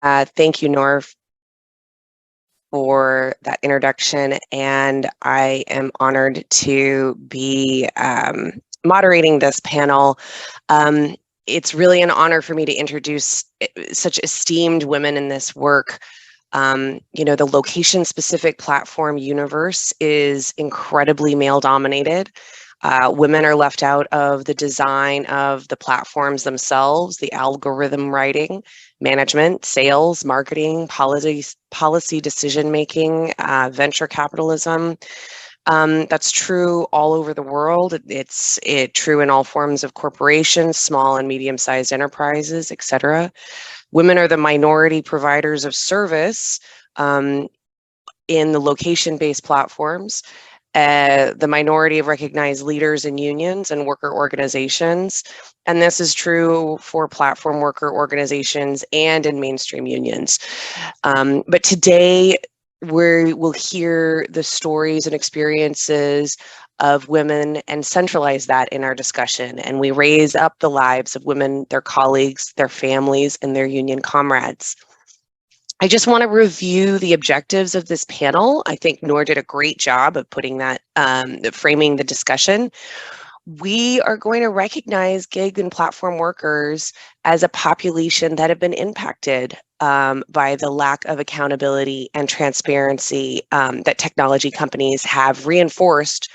Thank you, Nor, for that introduction, and I am honored to be moderating this panel. It's really an honor for me to introduce such esteemed women in this work. The location-specific platform universe is incredibly male-dominated. Women are left out of the design of the platforms themselves, the algorithm writing, management, sales, marketing, policy decision-making, venture capitalism. That's true all over the world. It's true in all forms of corporations, small and medium-sized enterprises, etc. Women are the minority providers of service in the location-based platforms, the minority of recognized leaders in unions and worker organizations. And this is true for platform worker organizations and in mainstream unions. But today, we will hear the stories and experiences of women and centralize that in our discussion. And we raise up the lives of women, their colleagues, their families, and their union comrades. I just want to review the objectives of this panel. I think Noor did a great job of putting that, framing the discussion. We are going to recognize gig and platform workers as a population that have been impacted by the lack of accountability and transparency that technology companies have reinforced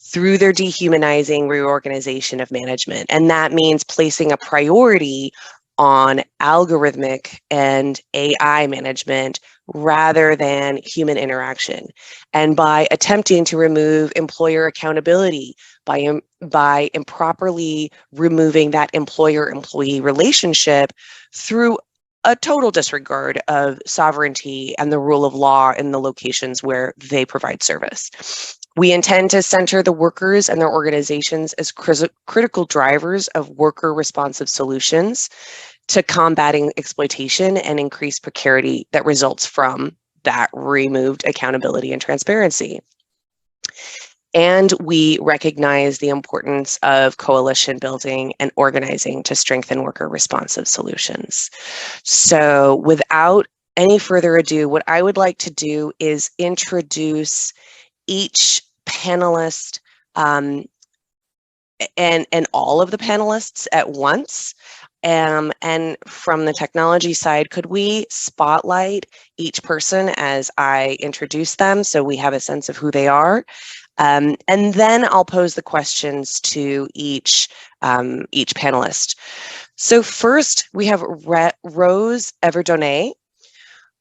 through their dehumanizing reorganization of management. And that means placing a priority on algorithmic and AI management rather than human interaction. And by attempting to remove employer accountability, by improperly removing that employer-employee relationship through a total disregard of sovereignty and the rule of law in the locations where they provide service. We intend to center the workers and their organizations as critical drivers of worker-responsive solutions to combating exploitation and increased precarity that results from that removed accountability and transparency. And we recognize the importance of coalition building and organizing to strengthen worker responsive solutions. So without any further ado, what I would like to do is introduce each panelist and all of the panelists at once. And from the technology side, could we spotlight each person as I introduce them so we have a sense of who they are? And then I'll pose the questions to each panelist. So first, we have Rose Everdonnet.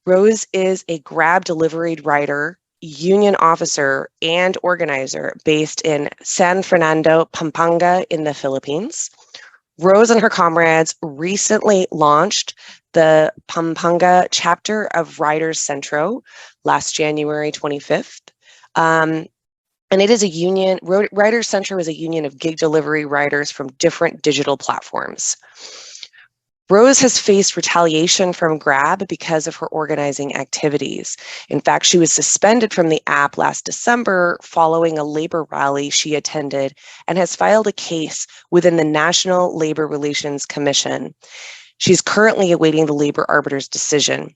Rose is a Grab delivery rider, union officer, and organizer based in San Fernando, Pampanga in the Philippines. Rose and her comrades recently launched the Pampanga chapter of Riders Centro last January 25th. And it is a union, Riders Centro is a union of gig delivery riders from different digital platforms. Rose has faced retaliation from Grab because of her organizing activities. In fact, she was suspended from the app last December following a labor rally she attended and has filed a case within the National Labor Relations Commission. She's currently awaiting the labor arbiter's decision.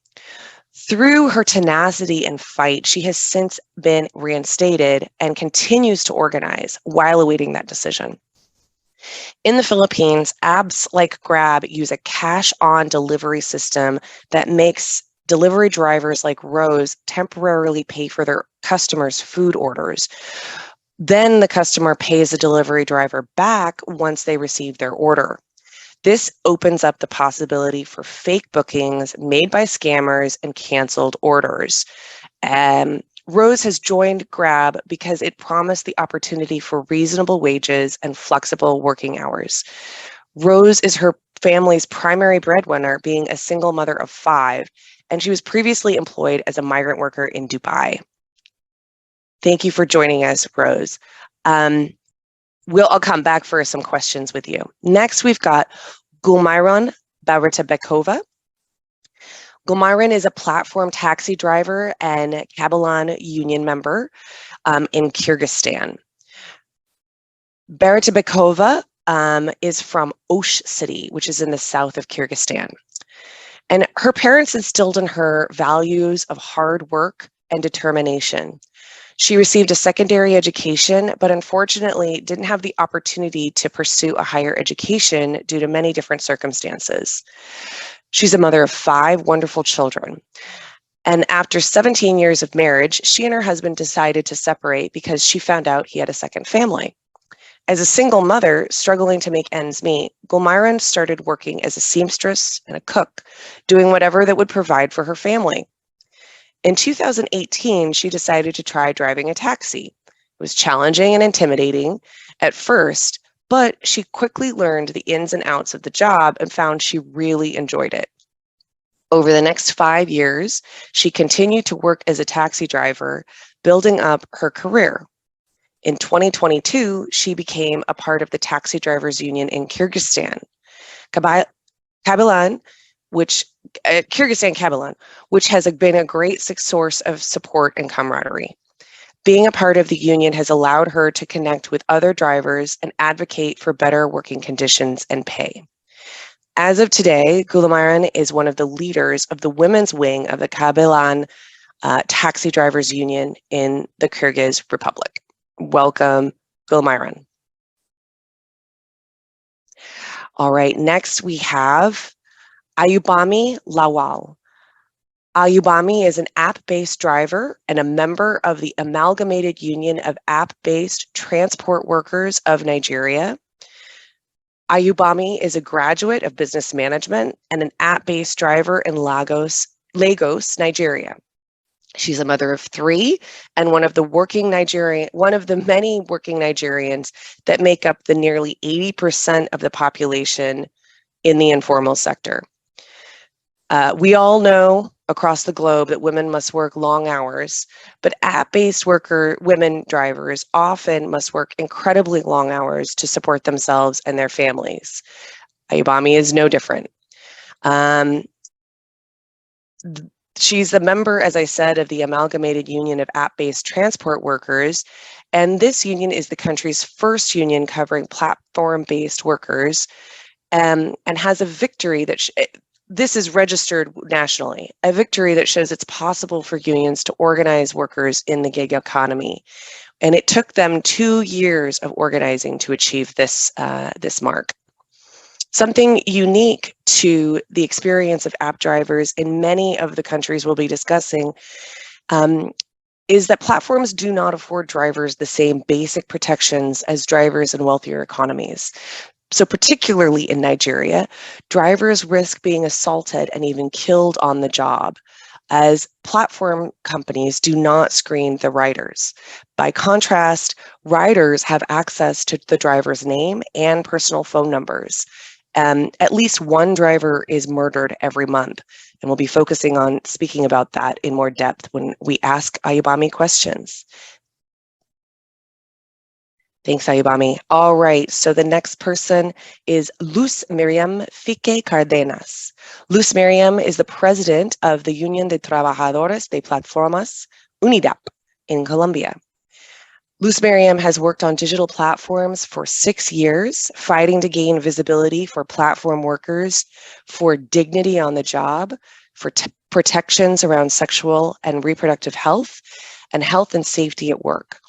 Through her tenacity and fight, she has since been reinstated and continues to organize while awaiting that decision. In the Philippines, apps like Grab use a cash-on delivery system that makes delivery drivers like Rose temporarily pay for their customers' food orders. Then the customer pays the delivery driver back once they receive their order. This opens up the possibility for fake bookings made by scammers and canceled orders. Rose has joined Grab because it promised the opportunity for reasonable wages and flexible working hours. Rose is her family's primary breadwinner, being a single mother of 5, and she was previously employed as a migrant worker in Dubai. Thank you for joining us, Rose. I'll come back for some questions with you. Next, we've got Gulmayron Baratabekova. Gulmayron is a platform taxi driver and Kabalan union member in Kyrgyzstan. Baratabekova is from Osh City, which is in the south of Kyrgyzstan. And her parents instilled in her values of hard work and determination. She received a secondary education, but unfortunately didn't have the opportunity to pursue a higher education due to many different circumstances. She's a mother of 5 wonderful children. And after 17 years of marriage, she and her husband decided to separate because she found out he had a second family. As a single mother struggling to make ends meet, Gulmiran started working as a seamstress and a cook, doing whatever that would provide for her family. In 2018, she decided to try driving a taxi. It was challenging and intimidating at first, but she quickly learned the ins and outs of the job and found she really enjoyed it. Over the next 5 years, she continued to work as a taxi driver, building up her career. In 2022, she became a part of the Taxi Drivers Union in Kyrgyzstan. Kabylan, Kyrgyzstan, which has been a great source of support and camaraderie. Being a part of the union has allowed her to connect with other drivers and advocate for better working conditions and pay. As of today, Gulmiran is one of the leaders of the women's wing of the Kabylan Taxi Drivers Union in the Kyrgyz Republic. Welcome, Gulmiran. All right, next we have Ayubami Lawal. Ayubami is an app-based driver and a member of the Amalgamated Union of App-Based Transport Workers of Nigeria. Ayubami is a graduate of business management and an app-based driver in Lagos, Nigeria. She's a mother of 3 and one of the many working Nigerians that make up the nearly 80% of the population in the informal sector. We all know across the globe that women must work long hours, but app-based women drivers often must work incredibly long hours to support themselves and their families. Ayubami is no different. She's a member, as I said, of the Amalgamated Union of App-Based Transport Workers, and this union is the country's first union covering platform-based workers, and has a victory that this is registered nationally, a victory that shows it's possible for unions to organize workers in the gig economy. And it took them 2 years of organizing to achieve this mark. Something unique to the experience of app drivers in many of the countries we'll be discussing is that platforms do not afford drivers the same basic protections as drivers in wealthier economies. So particularly in Nigeria, drivers risk being assaulted and even killed on the job, as platform companies do not screen the riders. By contrast, riders have access to the driver's name and personal phone numbers. At least one driver is murdered every month, and we'll be focusing on speaking about that in more depth when we ask Ayubami questions. Thanks, Ayubami. All right, so the next person is Luz Miriam Fique Cardenas. Luz Miriam is the president of the Unión de Trabajadores de Plataformas, UNIDAP, in Colombia. Luz Miriam has worked on digital platforms for 6 years, fighting to gain visibility for platform workers, for dignity on the job, for protections around sexual and reproductive health, and health and safety at work.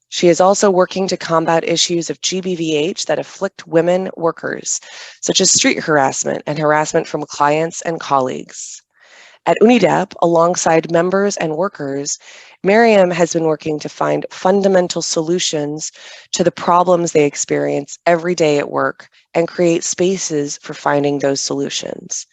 She is also working to combat issues of GBVH that afflict women workers, such as street harassment and harassment from clients and colleagues. At UNIDAP, alongside members and workers, Miriam has been working to find fundamental solutions to the problems they experience every day at work and create spaces for finding those solutions.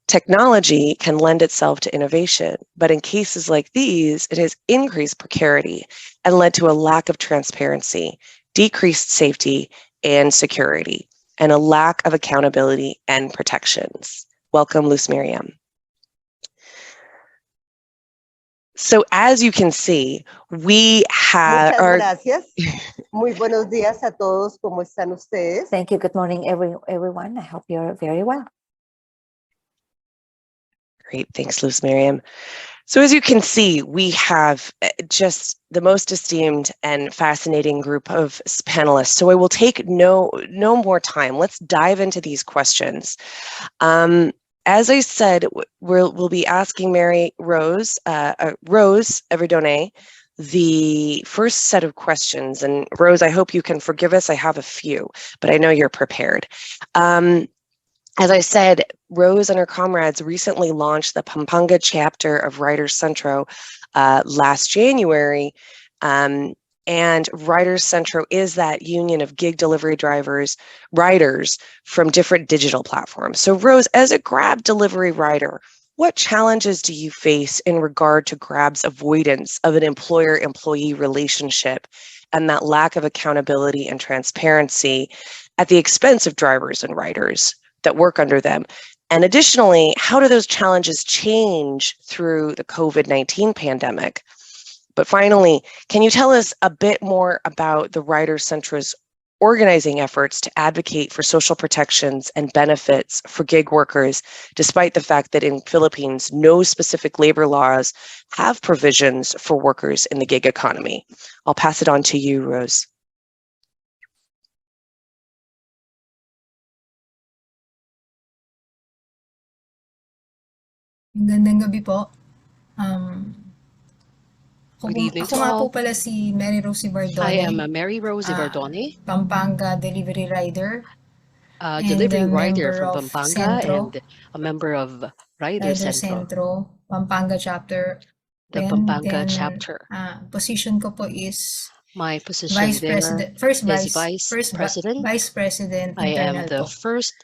Technology can lend itself to innovation, but in cases like these, it has increased precarity and led to a lack of transparency, decreased safety and security, and a lack of accountability and protections. Welcome, Luz Miriam. So as you can see, we have gracias. Muy buenos días a todos. ¿Cómo están ustedes? Thank you. Good morning, everyone. I hope you're very well. Great. Thanks, Luz Miriam. So as you can see, we have just the most esteemed and fascinating group of panelists. So I will take no more time. Let's dive into these questions. as I said, we'll be asking Rose Everdone the first set of questions. And Rose, I hope you can forgive us. I have a few, but I know you're prepared. As I said, Rose and her comrades recently launched the Pampanga chapter of Writers Centro last January. And Writers Centro is that union of gig delivery writers from different digital platforms. So Rose, as a Grab delivery writer, what challenges do you face in regard to Grab's avoidance of an employer-employee relationship and that lack of accountability and transparency at the expense of drivers and writers that work under them? And additionally, how do those challenges change through the COVID-19 pandemic? But finally, can you tell us a bit more about the Writers Centro's organizing efforts to advocate for social protections and benefits for gig workers, despite the fact that in Philippines, no specific labor laws have provisions for workers in the gig economy? I'll pass it on to you, Rose. Magandang gabi po. Good evening Ako to nga po all. pala si Mary Rose I am Ibardone, Mary Rose Ibardone, Pampanga delivery rider a and delivery a rider member from of Pampanga Centro, and a member of Rider Rider Centro, Centro, Pampanga chapter. the And Pampanga then, chapter. position ko po is My position Vice there President, Vice President I am internal the po. first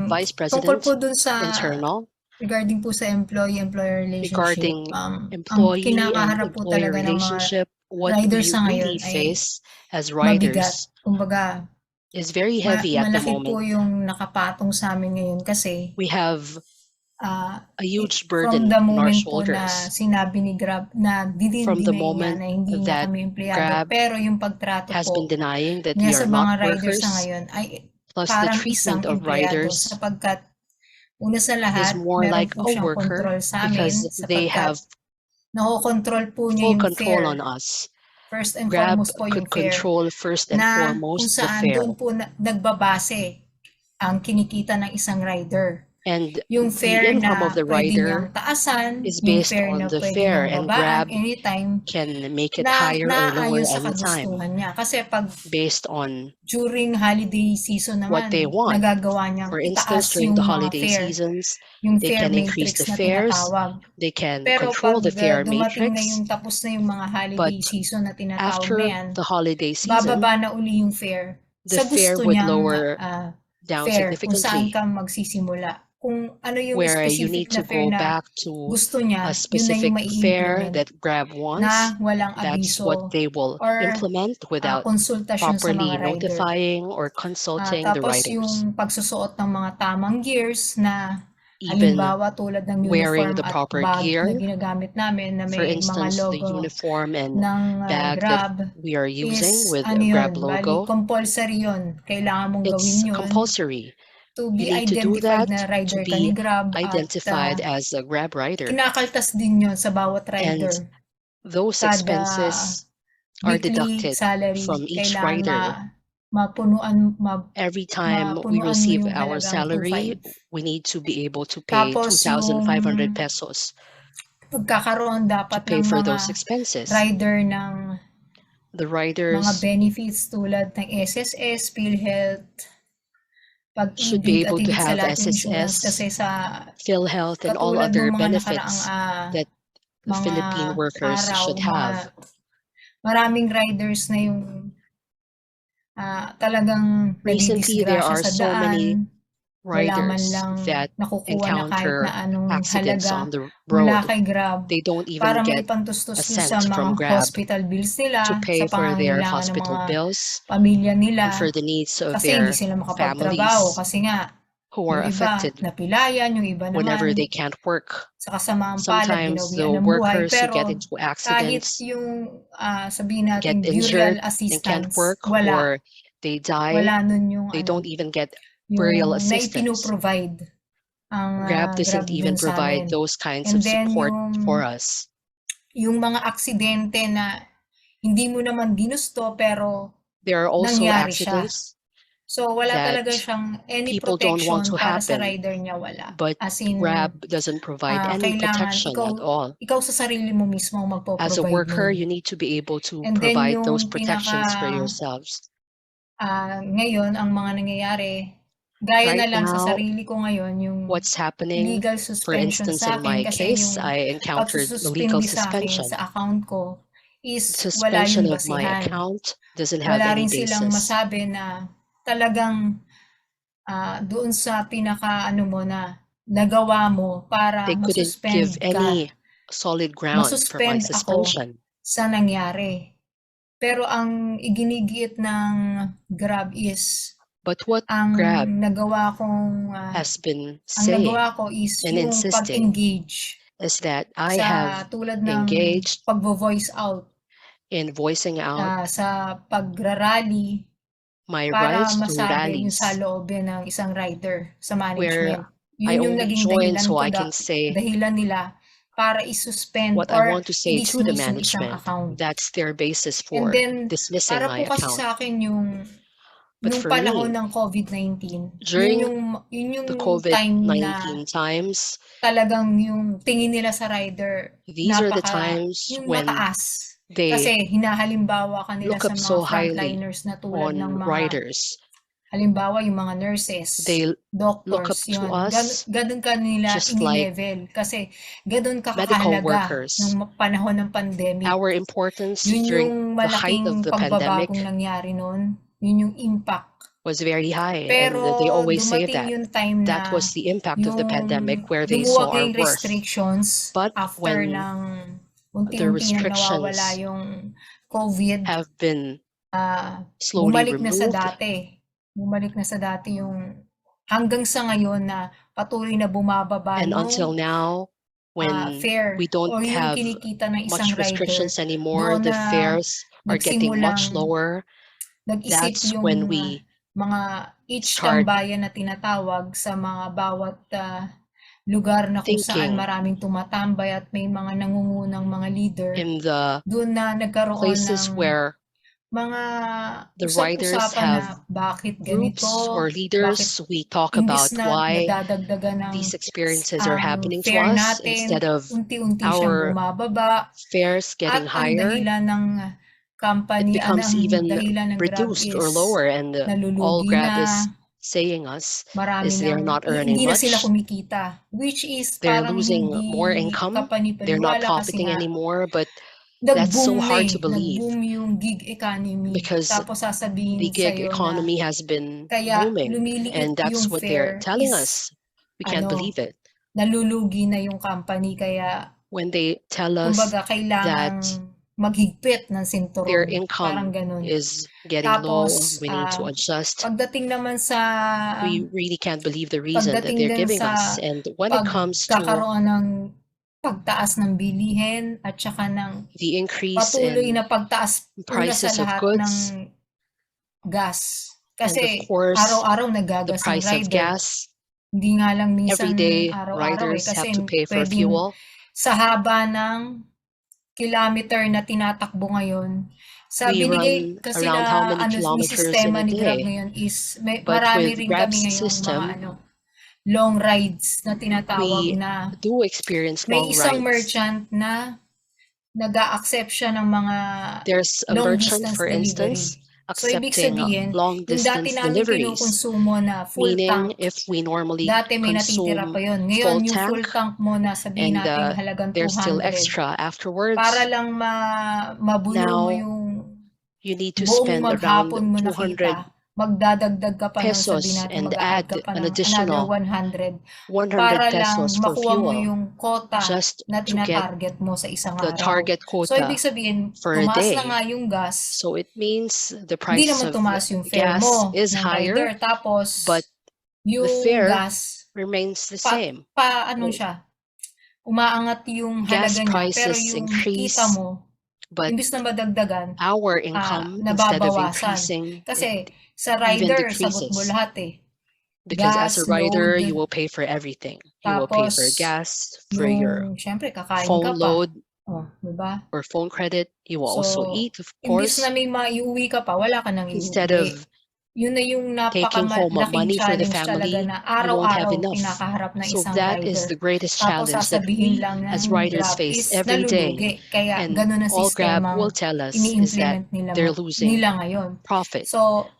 Vice Tungkol President po dun sa internal regarding po sa employee-employer relationship, regarding ang employee and kinakaharap po employer talaga ng mga relationship. What riders we sa really ngayon ay face as mabigat. riders Kumbaga, is very heavy at the malaki po moment. yung nakapatong sa amin ngayon kasi We have a huge from burden the on our moment po na shoulders. sinabi ni Grab na From the dinay niya moment na hindi niya that kami empleyado, Grab pero yung pagtrato has been po denying that niya we sa are not mga riders sa workers, ngayon ay plus the parang treatment isang of empleyado riders sapagkat una sa is lahat, more meron like po a siyang worker control sa because amin they have sapagkat nakokontrol po niya full yung control on fare. us. First and Grab foremost po yung could fare control first and na kung foremost the saan fare. doon po nagbabase ang kinikita ng isang rider. And Yung the fare income of na the pwede rider niyang taasan, is yung based fare on na the pwede fare, niyang and babaan Grab anytime can make it na higher or lower naaayon sa anytime kagustuhan niya. Kasi pag based on during holiday season what they naman, want. nagagawa niyang For instance, itaas during yung the mga holiday fare, seasons, yung they fare can increase matrix the na fares, tinatawag. they can Pero control pag the fare dumating na matrix, yung tapos na yung mga holiday but season na tinatawag na after yan, the holiday season, bababa na uli yung fare the sa fare gusto would niyang lower down fare kung saan significantly, ka magsisimula. Kung ano yung where you need specific na to fare go na back to gusto a niya, yun na specific yung fare mai-implement that Grab na wants. walang That's what abiso they will or implement without konsultasyon sa properly mga rider. notifying or consulting the Tapos riders. yung pagsusuot ng mga tamang gears na Even halimbawa tulad ng wearing uniform the at proper bag gear, na ginagamit namin na for may mga instance, the logo uniform and ng bag that Grab we are using is with ano Grab yun, bali logo, compulsory yun. Kailangan mong gawin it's yun compulsory. to You be need to do identified that na to rider ka be ni Grab at identified as a Grab rider. kinakaltas din yun sa bawat And rider. those Kada expenses are weekly deducted salary, from each kailangan rider. mapunuan Every time we mo receive yung our halagang salary, 2,500. we need to be able to pay Tapos yung 2,500 pesos pagkakaroon to dapat pay ng for mga those expenses. rider ng The mga riders benefits tulad ng SSS, PhilHealth, should be pag-ibig at able to higit sa have lahat insurance SSS, kasi sa PhilHealth, and all katulad other ng mga nakaraang benefits that the mga Philippine workers araw, should have. maraming riders na yung talagang Recently, there nadidisgrasya are sa so many daan, wala man riders lang that nakukuha na kahit encounter na anong accidents halaga on the mula road. kay Grab They don't even para get maipantustos a dun sa cent from mga Grab hospital bills to nila, pay sa for their pangangailangan ng hospital mga bills pamilya and nila for the needs of kasi hindi their sila makapagtrabaho families kasi nga who are yung iba affected napilayan, yung iba whenever naman they can't work. sa kasamaang palad Sometimes the ginawian ng buhay. workers who get Pero into kahit accidents yung sabihin get natin injured burial and can't assistance, work, wala. or they die, Wala nun yung they don't even get burial yung assistance. naipino-provide ang Grab doesn't Grab even dun sa provide amin. those kinds And of then support for us. yung mga aksidente na hindi mo naman ginusto pero There are also nangyari siya. accidents So, wala that talaga siyang any people don't want protection to para sa happen, rider niya, wala. but As in, Grab doesn't provide any kailangan protection at all. ikaw sa sarili mo mismo ang As a magpo-provide worker, nun. you need to be able to And then provide those yung protections for yourselves. ngayon, ang mga nangyayari, gaya na Right lang sa now, sarili ko ngayon, yung what's happening, legal for suspension instance, sa in akin my kasi case, yung I encountered a legal pagsususpindi sa akin suspension. sa account ko is wala Suspension yung of my basihan. account doesn't have Wala any rin silang basis. masabi na talagang doon sa ano mo na nagawa mo para They couldn't give masuspend ka. any solid ground for my Masuspend ako suspension. sa nangyari. Pero ang iginigiit ng Grab is But what ang Grab nagawa kong has been ang saying nagawa ko is and yung insisting pag-engage is that I sa have tulad ng engaged pag-voice out in voicing out sa pagrarally my para rights through masabi yung rallies saloobin ng isang rider sa where management. I Yun yung only naging join dahilan so ko I can say dahilan nila para isuspend what I or want to say to the i-dismiss yung isang management. account. That's their basis And for then, dismissing para my po kasi account. sa akin yung But nung for panahon me, ng COVID-19, during yun yung the time na COVID-19 times, talagang yung tingin nila sa rider, these are the times yung when mataas. they Kasi hinahalimbawa ka nila look sa up mga so highly frontliners na tulad ng on mga, riders. halimbawa yung mga nurses, They look up doctors, to yun. us Ganun ka nila just like ini-level. Kasi ganun ka medical kakahalaga workers. nung panahon ng pandemic. Our importance Yun during yung the height of malaking the pandemic pagbabagong nangyari noon. Yun yung impact. was very high, Pero and they always say dumating that. yung time That na was the impact of the pandemic where they lumuwag saw na our yung worth. restrictions But after when ng the unti-unti nang nawawala restrictions yung COVID, have been slowly bumalik na sa removed, dati. Bumalik na sa dati yung hanggang sa ngayon na patuloy na bumababa and nung until now, when fare we don't o yung have kinikita ng isang much rider, restrictions anymore, doon the na fares are getting much lower. nag-isip That's yung when we mga each start tambayan na tinatawag sa mga bawat lugar na kung saan thinking maraming tumatambay at may mga nangungunang mga leader, in the doon na nagkaroon places ng where mga the riders usap-usapan na have bakit groups ganito, or bakit leaders. We talk imbis about na why nadadagdagan ng these experiences are happening to fare us natin, instead of unti-unti siyang our bumababa. fares getting At ang higher. dahilan ng It becomes even dahilan ng Grab reduced is or lower, and all nalulugi Grab na, is saying us marami is they're not earning hindi na sila much. kumikita, which is They're parang losing hindi more income. They're not kapani-paniwala kasi profiting nga anymore, but that's so hard to believe nag-boom yung gig economy. because Tapos the sasabihin gig sa'yo na economy has been kaya booming, lumiliit and that's yung what they're fare telling is us. We can't believe it nalulugi na yung company kaya when they tell us kumbaga that kailangang maghigpit ng sinturon. their Parang income ganun. is getting low. Tapos, We need to adjust. pagdating naman sa We really can't believe the reason that they're giving us. And when it comes to pagkakaroon ng pagtaas ng bilihin at saka ng the increase patuloy in na pagtaas una sa prices of lahat ng goods gas. and of Kasi course araw-araw the nagagas ang price of rider. gas, Hindi nga lang minsan everyday araw-araw riders have kasi to pay for pwedeng fuel. sa haba ng kilometer na tinatakbo ngayon. Sa We binigay run kasi around how na many may kilometers in sistema a ni Grab day. ngayon is But marami with rin Grab's kami ngayong mga system, long rides na tinatawag we na do experience may long isang rides. merchant na nag-a-accept siya ng mga There's a long merchant, distance for delivery. instance, So, ibig accepting sabihin, long yung dati distance namin deliveries, kinukonsumo na full meaning tank, if we normally dati may natitira pa consume yun. Ngayon, full yung full tank tank mo na sabihin and natin halagang there's still 200 extra afterwards, para lang mabuno mo now yung you need to buong spend around maghapon mo 200 nakita. Magdadagdag ka pa nun, sabihin pesos natin and mag-a-add ka add pa an ng another additional 100 100 para lang pesos for makuha mo fuel yung quota just na to get tinatarget mo sa isang the araw. target So, ibig quota sabihin, for a tumaas na day. nga yung gas, So it means the hindi price naman of tumaas yung fare gas mo is ng higher, rider. Tapos, but the yung fare gas, remains the same. siya, umaangat yung Gas halaga niya, pero prices yung increase, kita mo, but imbis na madagdagan, our income, instead of nababawasan. increasing, Kasi it sa even rider, sagot mo decreases. lahat eh. Because as a Gas, rider, load, you will pay for everything. You will pay for tapos gas, for your syempre, kakain phone ka pa. load Diba? or phone credit. You will also So, eat, of imbis course. na may maiuwi ka pa, wala ka nang Instead iuwi. of yun na yung taking home napakalaking money for the challenge talaga family, na you won't have araw-araw enough. kinakaharap ng So isang that is the rider. greatest Tapos challenge that sasabihin we lang as ng riders Grab face is every day. nalulugi. Kaya And ganun ang all Grab will sistemang tell us is that ini-implement they're losing nila ngayon. profit. So,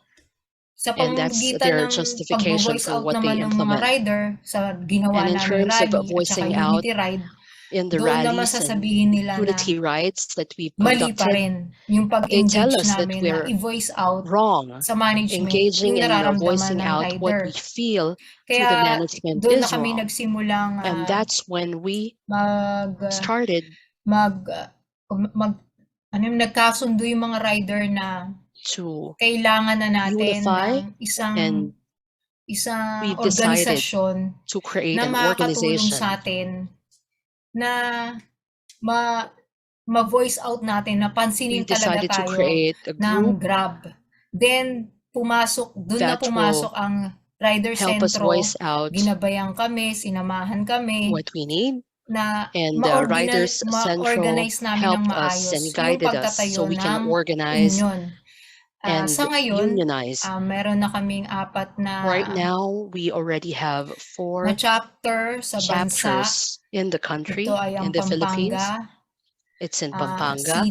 sa And that's pamamagitan their ng justification pagbo-voice for out what they naman ng mga implement. rider sa ginawa And in naming terms of rally at saka voicing out unity ride, in the doon naman rallies and sasabihin nila na unity rides that we've mali pa conducted, rin yung they tell pag-engage us that namin na we're i-voice out wrong. sa management Engaging yung and nararamdaman voicing ng out what we rider. feel to the Kaya management doon na is kami wrong. nagsimulang And that's when we mag started mag mag ano yung nagkasundo yung mga rider na to kailangan na natin unify, ng isang and we decided organisasyon to create na an makakatulong organization sa atin na ma-voice out natin na we pansinin talaga decided to tayo create a ng group Grab. Then doon na that will pumasok ang Rider help us Centro. voice out Ginabayan kami, sinamahan kami what we need, na and Riders Central ma-organize namin ng helped us maayos and yung guided us pagtatayo so we can ng organize union. and Sa ngayon, unionize. meron na kaming 4 Right na now, we already have 4 chapter sa bansa. chapters in the country, Ito ay in ang the Philippines. Pampanga, It's in Pampanga,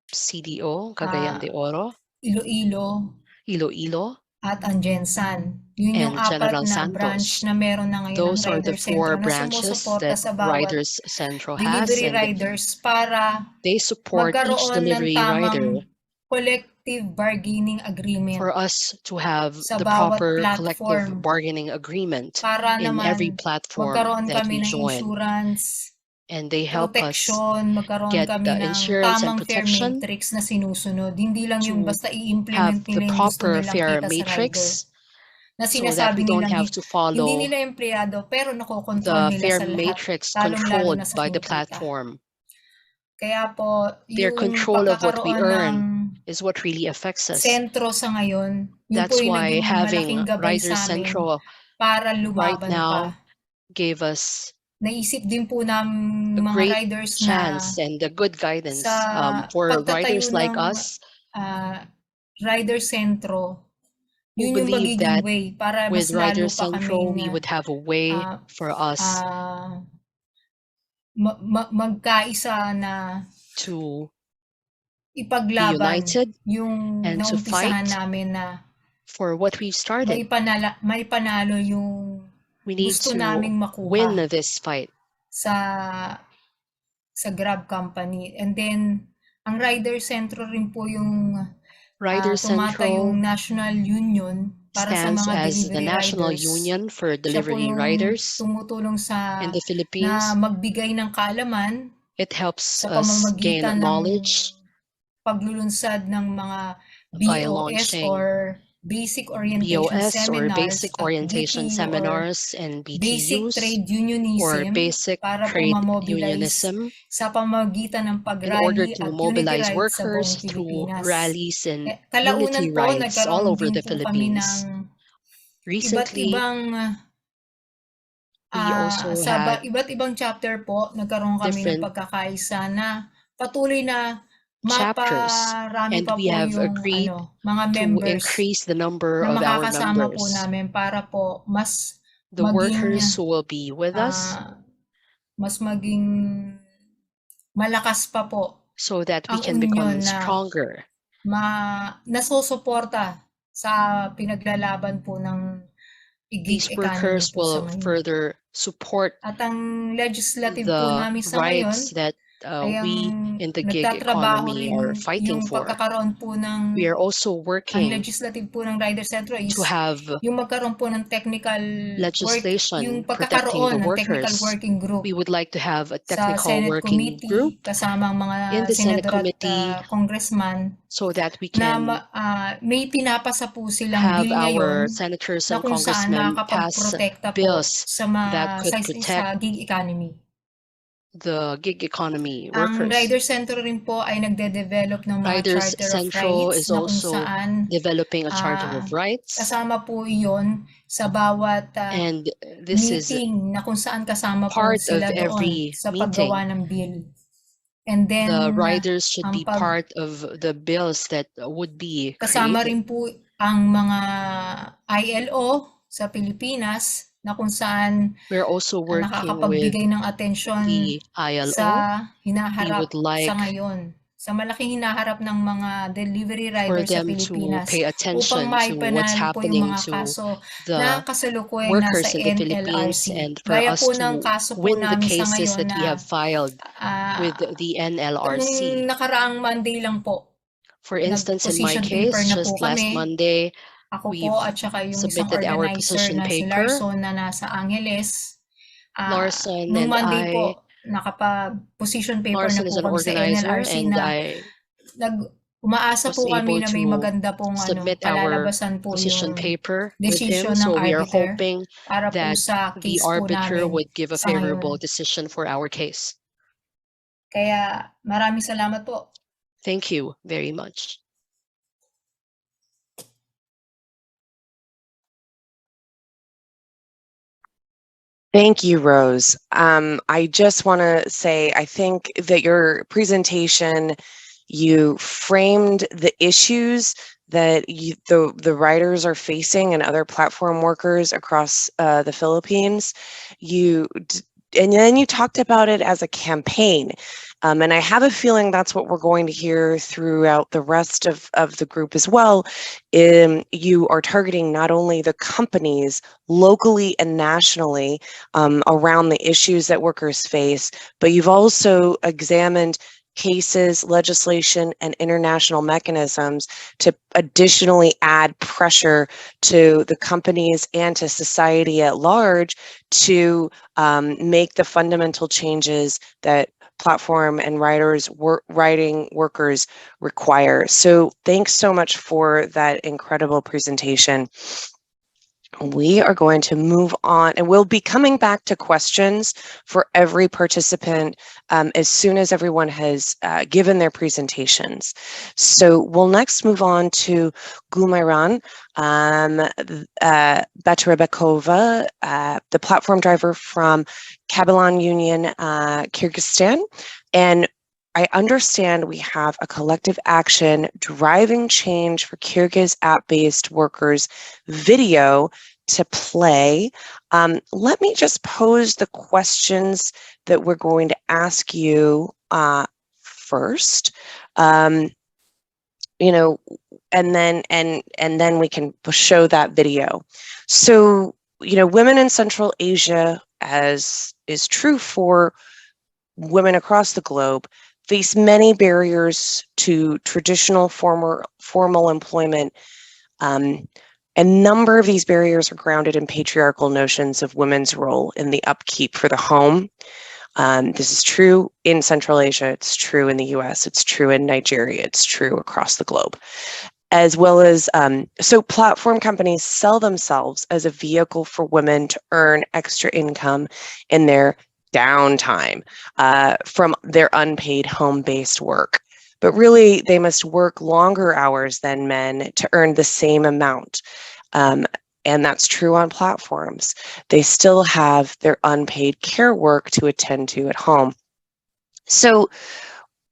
CDO, Cagayan de Oro, Iloilo, at ang Jensan. Yun yung and 4 General na branch Santos. na meron na ngayon ng Those are the Rider Centro 4 na branches sumusuporta that sa bawat Riders Central has, delivery and riders para they support each magkaroon ng delivery rider tamang collective bargaining agreement for us to have sa the bawat proper collective platform bargaining agreement para in every naman platform magkaroon that kami we ng join. insurance, And they help us protection, magkaroon get kami the ng insurance and tamang fair protection matrix na sinusunod. Hindi lang yung to basta have i-implement the nila yung gusto proper nilang fair kita sa rider. matrix Na so that we sinasabi don't nilang have to hindi follow nila empleyado pero nakokontrol the nila fair sa lahat, matrix lalong-lalo controlled na sa by the kinikita. platform. Kaya po, Their yung control of what we pagkakaroon ng earn is what really affects us. sentro sa ngayon, yun po That's yung why naging having malaking gabay Riders sa amin Central para right lumaban pa. now gave us Naisip din po ng a mga great riders na chance and a good guidance sa for pagtatayo riders like ng us Rider Centro, who yun yung believe magiging that way para with mas lalo Riders pa Central, we kaming would have a way for us magkaisa na to be ipaglaban united yung and to naumpisahan fight namin na for what we've started. may panalo yung We need gusto to naming win makuha this fight. sa Grab company. And then, ang Rider Centro rin po yung Riders tumatayong Central National Union para sa stands mga as the delivery National riders. Union for Siya po delivery yung riders tumutulong in the na Philippines. magbigay ng kaalaman It helps sa us gain pamamagitan ng knowledge paglulunsad ng mga by BOS launching or Basic Orientation BOS or Seminars basic at orientation BTU or seminars and Basic BTUs Trade or Unionism basic para po trade ma-mobilize unionism sa pamamagitan ng in order pag-rally to at unity mobilize ride sa buong workers through Pilipinas. rallies and Kalaunan unity po, rides all nagkaroon over din the po kami ng Philippines. iba't Recently, ibang we also had iba't ibang chapter po, nagkaroon kami ng different pagkakaisa na patuloy na chapters, maparami and pa we po have yung agreed mga to members increase the number na of our makakasama po members. namin para po mas The workers who will be with us mas maging malakas pa po so that we ang can become union na stronger. nasusuporta sa pinaglalaban po ng These gig economy workers po sa will ngayon. further support At ang legislative po the namin sa ngayon rights that ay we ang in the gig nagtatrabaho economy rin are fighting yung for. pagkakaroon po ng We are also ang working legislative po ng Rider Centro is to have yung magkaroon po ng technical legislation yung protecting the pagkakaroon ng technical workers. working group We would like to have a sa technical Senate working Committee group kasama ang mga in the Senate senador Committee at congressman so that we na can may pinapasa po silang have bill ngayon our senators na and kung saan congressmen pass makakapagprotekta po bills that could sa protect gig economy. the gig economy Ang workers. Rider Center rin po ay nagde-develop ng mga Riders charter of Central rights is na kung also saan developing a charter of rights, kasama po iyon sa bawat and this is meeting na kung saan kasama po part of sila doon every sa meeting. paggawa ng bill. And then The riders should ang be part of the bills that would be kasama created. rin po ang mga ILO sa Pilipinas na kung saan We're also working with nakakapagbigay ng atensyon the ILO. sa We hinaharap would like sa ngayon, sa malaking hinaharap ng mga delivery for rider sa them to Pilipinas pay upang attention to what's maipanal po yung happening mga to kaso the na kasalukuyan nasa workers in the Philippines, NLRC. and for Gaya us po ng to kaso po win the namin sa cases ngayon that we na have filed with ah, the nung NLRC. nakaraang Monday lang po, For instance, in my nag-position case, paper na po just last kami. Monday, Ako po we've at saka yung isang submitted our organizer position na si paper. Larson na nasa Angeles. Larson Nung and Monday I, po, nakapag-position paper na Larson is po an kami sa organizer, NLRC and na I umaasa was po kami able na may to maganda pong submit our palalabasan po position yung paper with him. desisyon ng So we are arbiter hoping para po that sa the case po arbiter namin would give a sa favorable ngayon. decision for our case. Kaya maraming salamat po. Thank you very much. Thank you, Rose. I just want to say, I think that your presentation, you framed the issues that the writers are facing and other platform workers across the Philippines. And then you talked about it as a campaign. And I have a feeling that's what we're going to hear throughout the rest of the group as well. You are targeting not only the companies locally and nationally around the issues that workers face, but you've also examined cases, legislation, and international mechanisms to additionally add pressure to the companies and to society at large to make the fundamental changes that platform and writing workers require. So thanks so much for that incredible presentation. We are going to move on, and we'll be coming back to questions for every participant as soon as everyone has given their presentations. So we'll next move on to Gulmayran Batarebekova, the platform driver from Kabilan Union, Kyrgyzstan. And I understand we have a collective action driving change for Kyrgyz app-based workers video to play. Let me just pose the questions that we're going to ask you first. You know, and then we can show that video. So, you know, women in Central Asia, as is true for women across the globe, face many barriers to traditional formal employment. A number of these barriers are grounded in patriarchal notions of women's role in the upkeep for the home. This is true in Central Asia, it's true in the US, it's true in Nigeria, it's true across the globe. As well as, so platform companies sell themselves as a vehicle for women to earn extra income in their downtime from their unpaid home-based work. But really, they must work longer hours than men to earn the same amount. And that's true on platforms. They still have their unpaid care work to attend to at home. So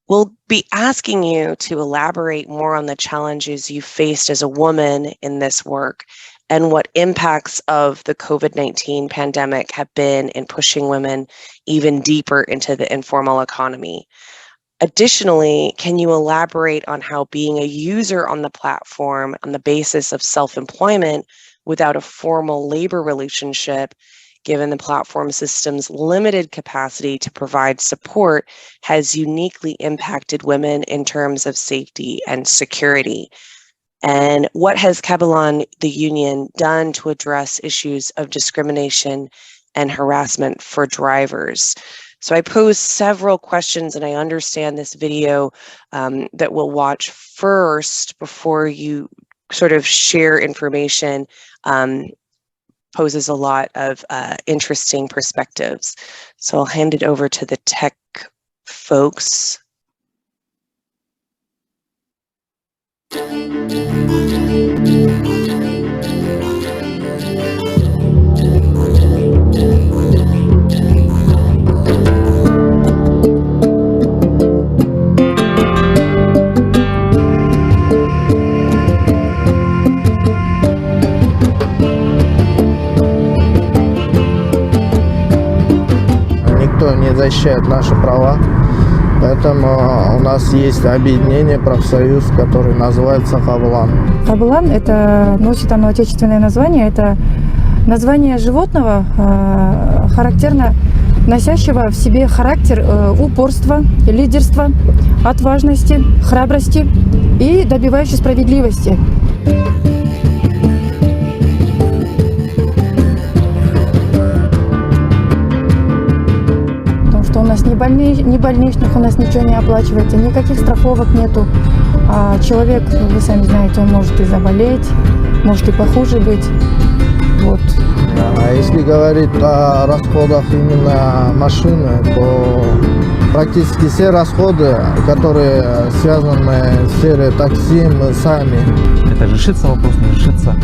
we'll be asking you to elaborate more on the challenges you faced as a woman in this work and what impacts of the COVID-19 pandemic have been in pushing women even deeper into the informal economy. Additionally, can you elaborate on how being a user on the platform on the basis of self-employment without a formal labor relationship, given the platform system's limited capacity to provide support, has uniquely impacted women in terms of safety and security? And what has Kabilan, the union, done to address issues of discrimination and harassment for drivers? So I posed several questions, and I understand this video that we'll watch first before you sort of share information poses a lot of interesting perspectives. So I'll hand it over to the tech folks. защищает наши права. Поэтому у нас есть объединение, профсоюз, который называется «Хавлан». Хавлан – это, носит оно отечественное название, это название животного, характерно носящего в себе характер упорства, лидерства, отважности, храбрости и добивающей справедливости. У нас ни больничных, у нас ничего не оплачивается, никаких страховок нету. А человек, вы сами знаете, он может и заболеть, может и похуже быть. Вот. А если говорить о расходах именно машины, то практически все расходы, которые связаны в сфере такси, мы сами. Это решится вопрос, не решится.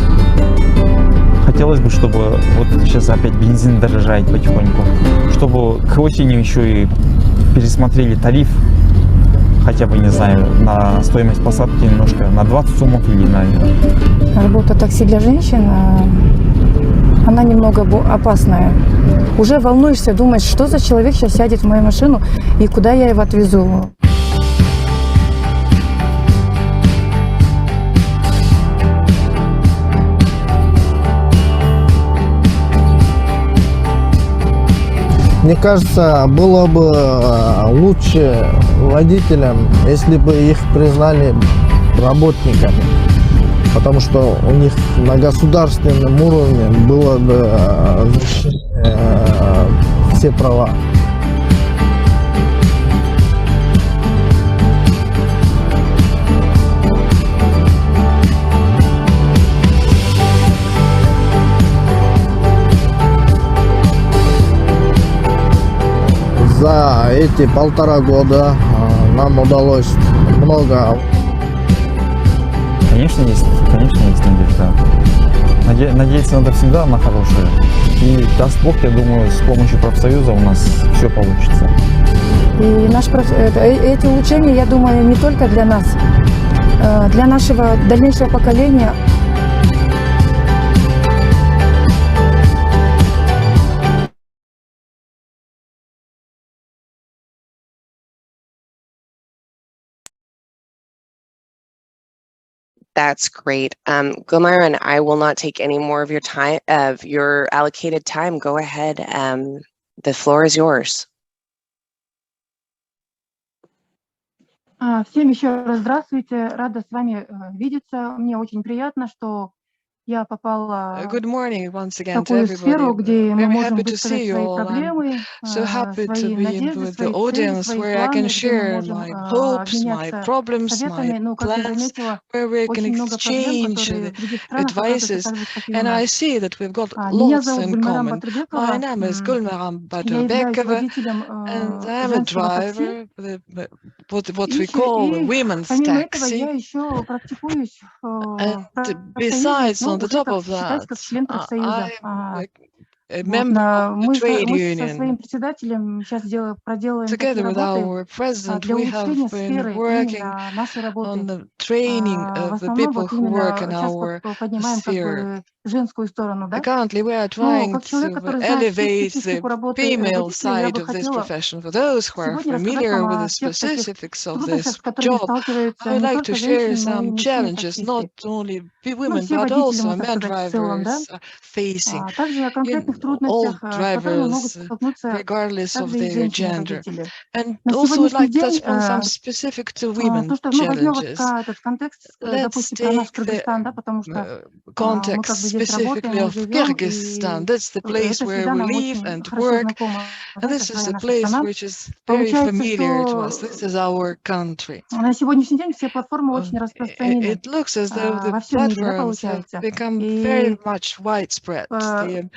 Хотелось бы, чтобы вот сейчас опять бензин дорожает потихоньку, чтобы к осени еще и пересмотрели тариф, хотя бы, не знаю, на стоимость посадки немножко, на 20 сумок или на... Работа такси для женщин, она немного опасная. Уже волнуешься, думаешь, что за человек сейчас сядет в мою машину и куда я его отвезу. Мне кажется, было бы лучше водителям, если бы их признали работниками, потому что у них на государственном уровне было бы защищены все права. За эти 1,5 года нам удалось много. Конечно, есть надежда. Надеяться надо всегда на хорошее. И даст Бог, я думаю, с помощью профсоюза у нас все получится. И эти улучшения, я думаю, не только для нас, для нашего дальнейшего поколения. That's great. Gulmaran, I will not take any more of your allocated time. Go ahead. The floor is yours. Всем еще раз здравствуйте. Рада с вами видеться. Мне очень приятно, что я попала Good morning once в again to такую сферу, everybody. где мы Very можем happy to высказать see you свои all. I'm проблемы, so happy to свои be надежды, with the свои цели, audience свои where I can планы, где мы share можем my hopes, my обменяться problems, my советами. Ну, как я plans, заметила, where we can очень много проблем, exchange которые the в других странах оказываются advices. так же, как и у And I нас. see that we've got Меня lots зовут in Гульмарам common. My Батырбекова. name is Gulmaram Я являюсь Baturbekova, водителем and I'm a женского такси. driver, what we call a И women's помимо этого я taxi. еще практикуюсь в And профсоюзе, besides, ну, on the уже top как of считать, that, как член профсоюза. I'm a Вот, member of the мы trade со своим union. председателем сейчас проделаем такие Together with работы our president, для we улучшения have been сферы working именно нашей работы. on the training В of the основном people вот who work in именно сейчас our поднимаем как sphere. бы женскую сторону, да? Currently, we are Ну, trying как человек, to который знает всю elevate специфику the работы female водителя, я side бы of this хотела profession. For those who are сегодня рассказать вам familiar with о the тех таких specifics of трудностях, this с которыми job, I сталкиваются would не like to только share женщины, но и some мужчины challenges, not таксисты. only Ну, women, все but водители, also можно men сказать, в целом, да? drivers are facing. Также о конкретных All трудностях, с которыми могут drivers, столкнуться regardless of также и their gender. женщины-водители. And На also would сегодняшний like to день touch upon some specific to women то, что, ну, возьмем вот challenges. этот контекст, Let's допустим, про наш take the Кыргызстан, да, потому что мы context как бы здесь specifically работаем, мы of живем, Kyrgyzstan. и That's the place это where всегда we нам live очень and хорошо work. знакомо, And да, это this is своя the наша place страна. which is very Получается, familiar to us. что This is our country. на сегодняшний день все платформы очень распространены It looks as though the во всем мире, да, platforms have получается. become very И much widespread. They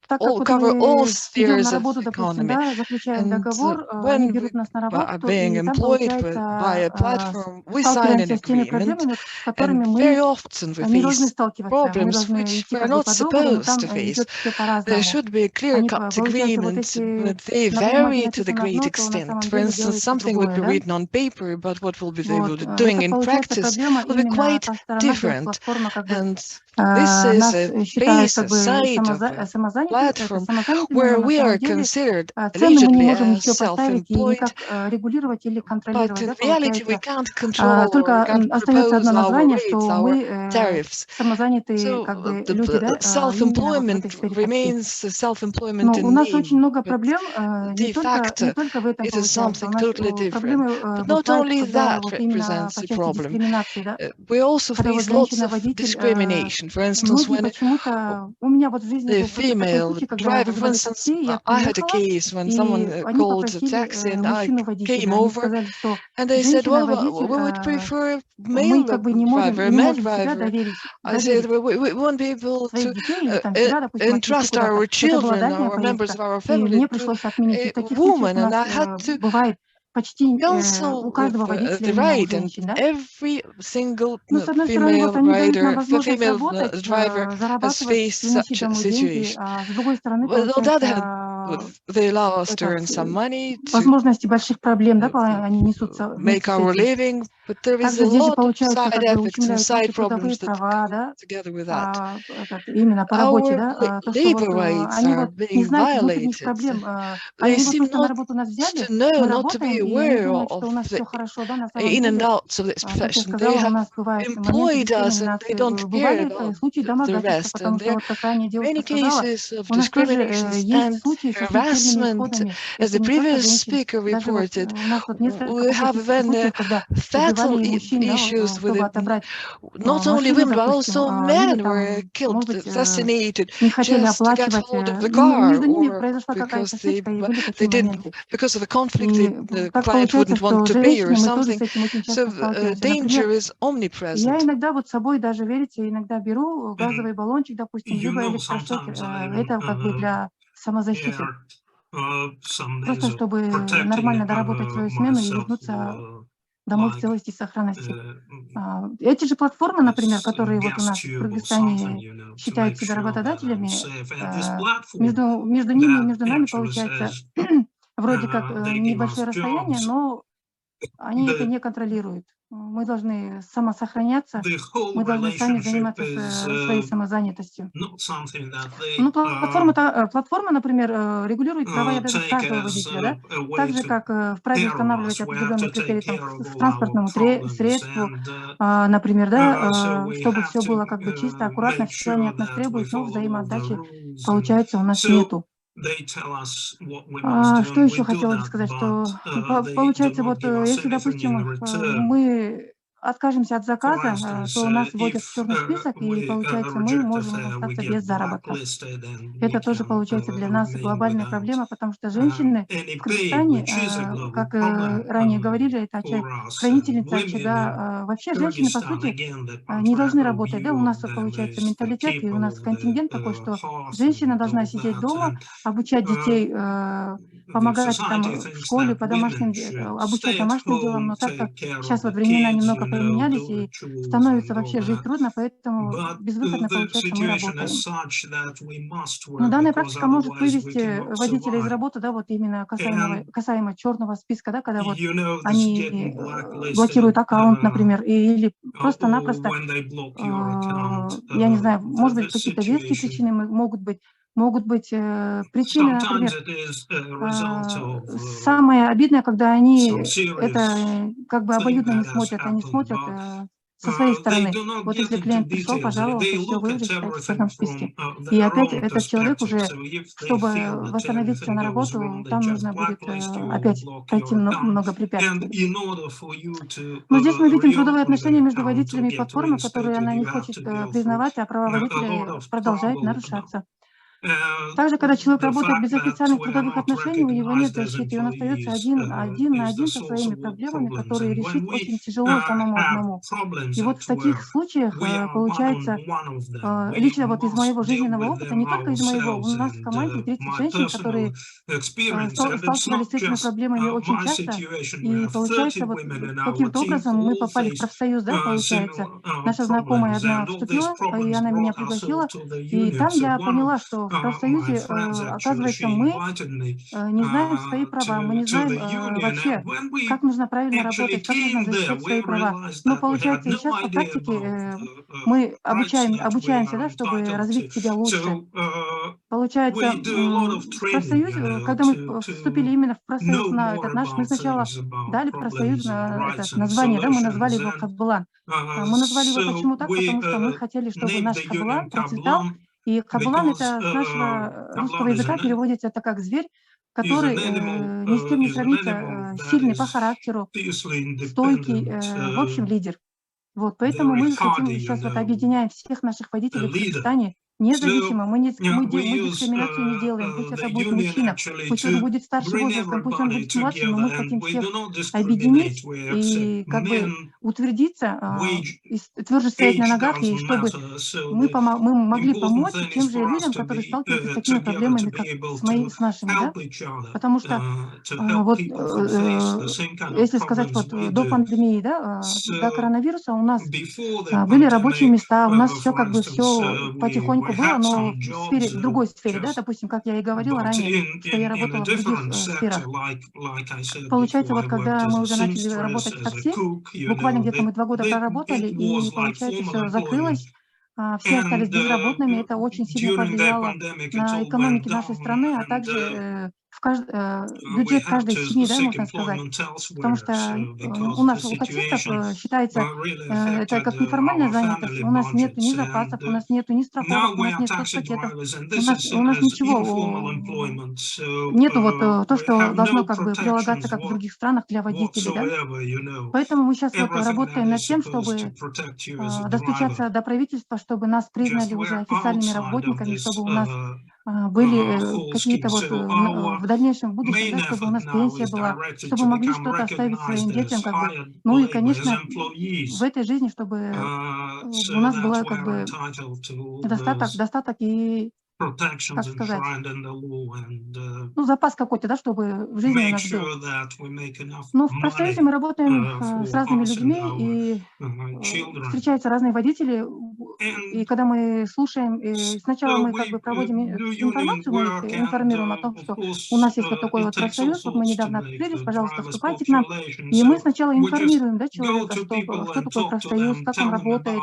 так как all вот cover all мы идем на spheres of работу, допустим, economy. да, заключаем And договор, они when we берут нас на are работу, being и там, employed by a получается, platform, we sign an сталкиваемся с теми agreement, проблемами, с которыми and мы very often we не должны face сталкиваться. Мы problems должны which идти we're как бы not по договору, но supposed там to face. идет все There по-разному. should be Они, clear-cut получается, вот agreements, эти but they на бумаге vary to the написано great одно, то на extent. самом For деле instance, делается something would другое, be да? written on paper, but what we'll be able Вот, to doing это in получается practice проблема will be именно quite та сторона, где different. платформа как бы And this is нас a считает place, как a бы side of a самозанятыми, platform самозанятыми, where но на we are самом деле considered цены мы не allegedly можем as еще поставить и self-employed, никак регулировать или but контролировать, in да, reality we получается. can't control or Только can't остается одно propose our название, rates, что our мы tariffs. самозанятые So как бы люди, да, именно вот в self-employment этой сфере такси. remains self-employment Но у in нас очень name, много but проблем, не de только facto в этом it is получается. У something нас totally different. проблемы But not бывают, only когда that вот именно represents по a части problem. дискриминации, да. We also Когда вот face lots of женщина-водитель, discrimination. For instance, многие when почему-то... У меня вот в жизни the был просто такой female случай, когда я driver, for вроде instance, такси, я I had a приехала, case when и someone они called a попросили taxi and I мужчину-водителя. came Они over сказали, что and they said, well, we женщина-водитель, would prefer a мы male как бы не можем себя driver. доверить I said, we won't be able своих to детей или там себя, допустим, отвезти entrust куда-то. our Это была children, дальняя our members поездка, of our и family мне to пришлось отменить. И a в таких случаях у woman, and нас I had to бывает почти у cancel каждого водителя the именно у ride, and женщин, да? every single Ну, с одной стороны, вот female они дают нам rider, возможность female работать, driver has зарабатывать, faced приносить such a домой деньги, situation. а с другой стороны, Well, on the other hand, получается, they allow us to этот, earn some money, to возможности больших проблем, да, они несутся make вместе с our этим. living, but there is Также a здесь же lot of получается, side как бы effects and ущемляют наши side трудовые problems that права, come да, together with that. именно по работе, Our да, то, что вот labor rights они are вот не being знают внутренних violated. проблем, They они вот seem просто на not работу нас взяли, to know, мы not to be работаем, и они aware думают, of что у нас the все хорошо, да, на самом in and деле. outs of this Как я profession. They сказала, у have нас бывают моменты employed us and they дискриминации, don't care бывали about случаи the домогательства, rest. потому And что there вот как ранее are many девушка сказала, cases of у нас тоже discriminations есть and случаи со смертельными harassment. исходами. As Это the не только previous женщин, speaker даже вот reported, у нас вот несколько we по have статистике even случаев, когда fatal убивали мужчин, да, issues with чтобы отобрать not only машину, women but допустим, also или men were там, killed, может быть, assassinated не хотели just to get оплачивать, hold of the и car, между ними or произошла because какая-то стычка, и были they такие didn't, моменты. because of the conflict И the так client получается, wouldn't want что to pay or женщины, мы тоже something. с этим очень So часто сталкиваемся. danger Например, is я omnipresent. иногда вот с собой даже, верите, иногда беру газовый баллончик, допустим, либо электрошокер. Это как бы для самозащиты. Просто чтобы нормально доработать свою смену и вернуться домой в целости и сохранности. Эти же платформы, например, которые вот у нас в Кыргызстане считают себя работодателями, между ними и между нами получается вроде как небольшое расстояние, но они это не контролируют. Мы должны самосохраняться, мы должны сами заниматься своей самозанятостью. Ну, платформа, например, регулирует права и обязанности каждого водителя, да? Так же, как вправе устанавливать определенные критерии там, к транспортному средству, например, да, чтобы все было как бы чисто, аккуратно, все они от нас требуют, но взаимоотдачи, получается, у нас нету. Что еще хотела бы сказать, что получается, вот если, допустим, мы откажемся от заказа, то нас вводят в черный список, и получается, мы можем остаться без заработка. Это тоже получается для нас глобальная проблема, потому что женщины в Кыргызстане, как ранее говорили, это хранительница очага. Вообще женщины, по сути, не должны работать. Да? У нас получается менталитет, и у нас контингент такой, что женщина должна сидеть дома, обучать детей, помогать там в школе по обучать домашним делам, но так как сейчас вот времена немного поменялись и становится вообще жить трудно, поэтому безвыходно получается мы работаем. Но данная практика может вывести водителя из работы, да, вот именно касаемо черного списка, да, когда вот они блокируют аккаунт, например, или просто-напросто, я не знаю, может быть, какие-то веские причины могут быть причины, например, самое обидное, когда они это как бы обоюдно не смотрят, они смотрят со своей стороны. Вот если клиент пришел, пожаловался, все, вы уже считаете в черном списке. И опять этот человек уже, чтобы восстановиться на работу, там нужно будет опять пройти много препятствий. Но здесь мы видим трудовые отношения между водителями и платформой, которые она не хочет признавать, а права водителей продолжают нарушаться. Также, когда человек работает без официальных трудовых отношений, у него нет защиты, и он остается один на один со своими проблемами, которые решить очень тяжело самому одному. И вот в таких случаях получается, лично вот из моего жизненного опыта, не только из моего, у нас в команде 30 женщин, которые сталкивались с этими проблемами очень часто, и получается, вот каким-то образом мы попали в профсоюз, да, получается. Наша знакомая одна вступила, и она меня пригласила, и там я поняла, что в профсоюзе, оказывается, мы не знаем свои права, мы не знаем вообще, как нужно правильно работать, как нужно защищать свои права. Но получается, и сейчас по практике мы обучаемся, да, чтобы развить себя лучше. Получается, в профсоюз, когда мы вступили именно в профсоюз на этот наш, мы сначала дали профсоюз на это название, да, мы назвали его Кабылан. Мы назвали его почему так, потому что мы хотели, чтобы наш Кабылан процветал, и Кабылан это с нашего русского языка переводится это как зверь, который ни с кем не сравнится, сильный по характеру, стойкий, в общем, лидер. Вот, поэтому мы хотим сейчас вот объединяем всех наших водителей в Кыргызстане, независимо, мы дискриминацию не делаем, пусть это будет мужчина, пусть он будет старше возрастом, пусть он будет младше, но мы хотим всех объединить и как бы утвердиться, и тверже стоять на ногах, и чтобы мы могли помочь тем же людям, которые сталкиваются с такими проблемами, как с нашими, да? Потому что вот, если сказать, вот до пандемии, да, до коронавируса у нас были рабочие места, у нас все как бы все потихоньку было, но в другой сфере, да, допустим, как я и говорила ранее, что я работала в других сферах. Получается, вот когда мы уже начали работать в такси, буквально где-то мы 2 года проработали, и получается, все закрылось, все остались безработными, это очень сильно повлияло на экономику нашей страны, а также бюджет каждой семьи, да, можно сказать, потому что у нас, у таксистов считается, это как неформальная занятость, у нас нет ни запасов, у нас нет ни страховок, у нас нет соцпакетов, у нас ничего, нету вот то, что должно как бы прилагаться, как в других странах для водителей, да. Поэтому мы сейчас вот работаем над тем, чтобы достучаться до правительства, чтобы нас признали уже официальными работниками, чтобы у нас были какие-то вот в дальнейшем, в будущем, да, чтобы у нас пенсия была, чтобы могли что-то оставить своим детям, как бы. Ну и, конечно, в этой жизни, чтобы у нас было как бы достаток и, как сказать, ну, запас какой-то, да, чтобы в жизни у нас был. Но в профсоюзе мы работаем с разными людьми, и встречаются разные водители, и когда мы слушаем, сначала мы как бы проводим информацию, мы их информируем о том, что у нас есть вот такой вот профсоюз, вот мы недавно открылись, пожалуйста, вступайте к нам. И мы сначала информируем, да, человека, что такое профсоюз, как он работает,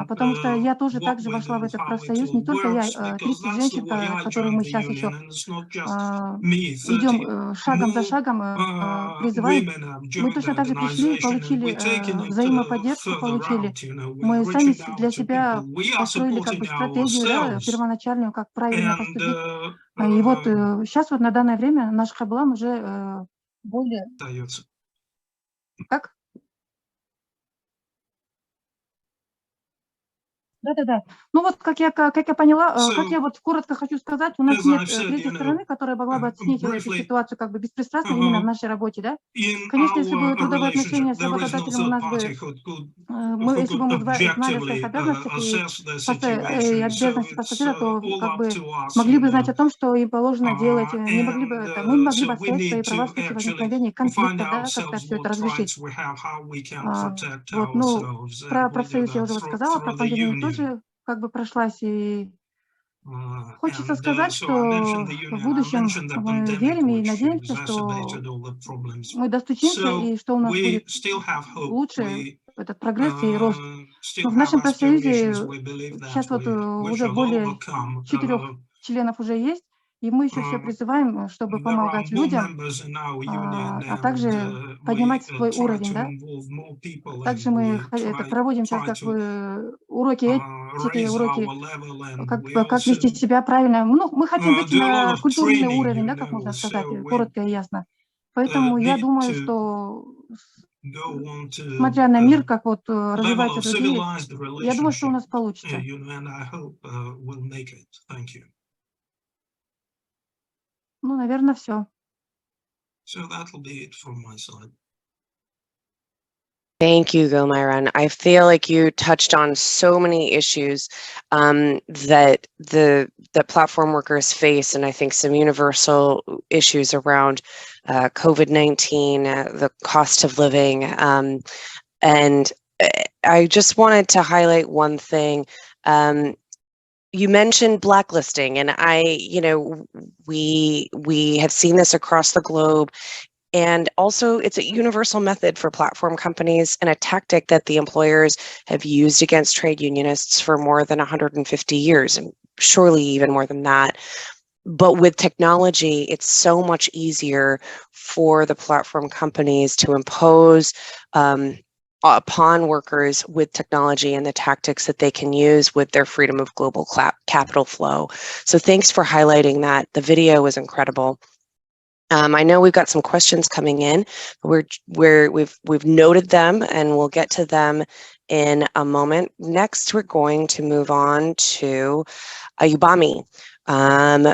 потому что я тоже также вошла в этот профсоюз, не только я, 30 женщин, которые мы сейчас еще идем шагом за шагом, призываем. Мы точно так же пришли, получили взаимоподдержку, получили. Мы сами для себя построили как бы стратегию, да, первоначальную, как правильно поступить. И вот сейчас вот на данное время наш Кабылан уже более... Как? Да-да-да. Ну вот, как я поняла, как я вот коротко хочу сказать, у нас нет третьей стороны, которая могла бы оценить эту ситуацию как бы беспристрастно именно в нашей работе, да? Конечно, если бы трудовые отношения с работодателем у нас бы, если бы мы знали о своих обязанностях и обязанности пассажира, то как бы могли бы знать о том, что им положено делать, мы могли бы отстоять свои права в случае возникновения конфликта, да, как-то все это разрешить. Вот, ну, про профсоюз я уже вот сказала, про пандемию тоже как бы прошлась, и хочется сказать, что в будущем мы верим и надеемся, что мы достучимся, и что у нас будет лучше этот прогресс и рост. Но в нашем профсоюзе сейчас вот уже более 4 членов уже есть, и мы еще все призываем, чтобы помогать людям, а также поднимать свой уровень, да. Также мы проводим сейчас как бы уроки этики, уроки, как вести себя правильно. Ну, мы хотим выйти на культурный уровень, да, как можно сказать, коротко и ясно. Поэтому я думаю, что, смотря на мир, как вот развиваются другие, я думаю, что у нас получится. Ну, наверное, все. Thank you, Gulmayran. I feel like you touched on so many issues that the platform workers face, and I think some universal issues around COVID-19, the cost of living, and I just wanted to highlight one thing. You mentioned blacklisting, and we have seen this across the globe. And also, it's a universal method for platform companies and a tactic that the employers have used against trade unionists for more than 150 years. And surely even more than that. But with technology, it's so much easier for the platform companies to impose upon workers with technology and the tactics that they can use with their freedom of global capital flow. So thanks for highlighting that. The video was incredible. I know we've got some questions coming in. We've noted them, and we'll get to them in a moment. Next, we're going to move on to Ayubami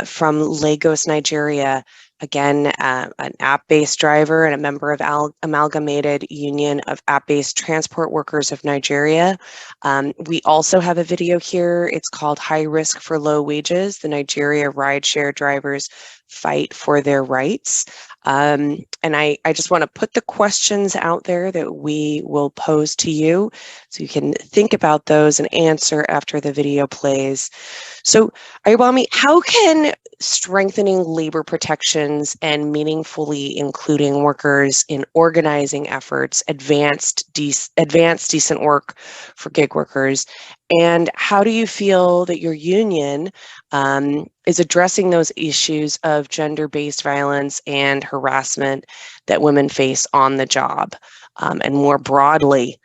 from Lagos, Nigeria. Again, an app-based driver and a member of Amalgamated Union of App-Based Transport Workers of Nigeria. We also have a video here. It's called High Risk for Low Wages, the Nigeria Rideshare Drivers Fight for Their Rights. And I just want to put the questions out there that we will pose to you so you can think about those and answer after the video plays. So, Ayubami, how can strengthening labor protections and meaningfully including workers in organizing efforts advance decent work for gig workers? And how do you feel that your union is addressing those issues of gender-based violence and harassment that women face on the job and more broadly?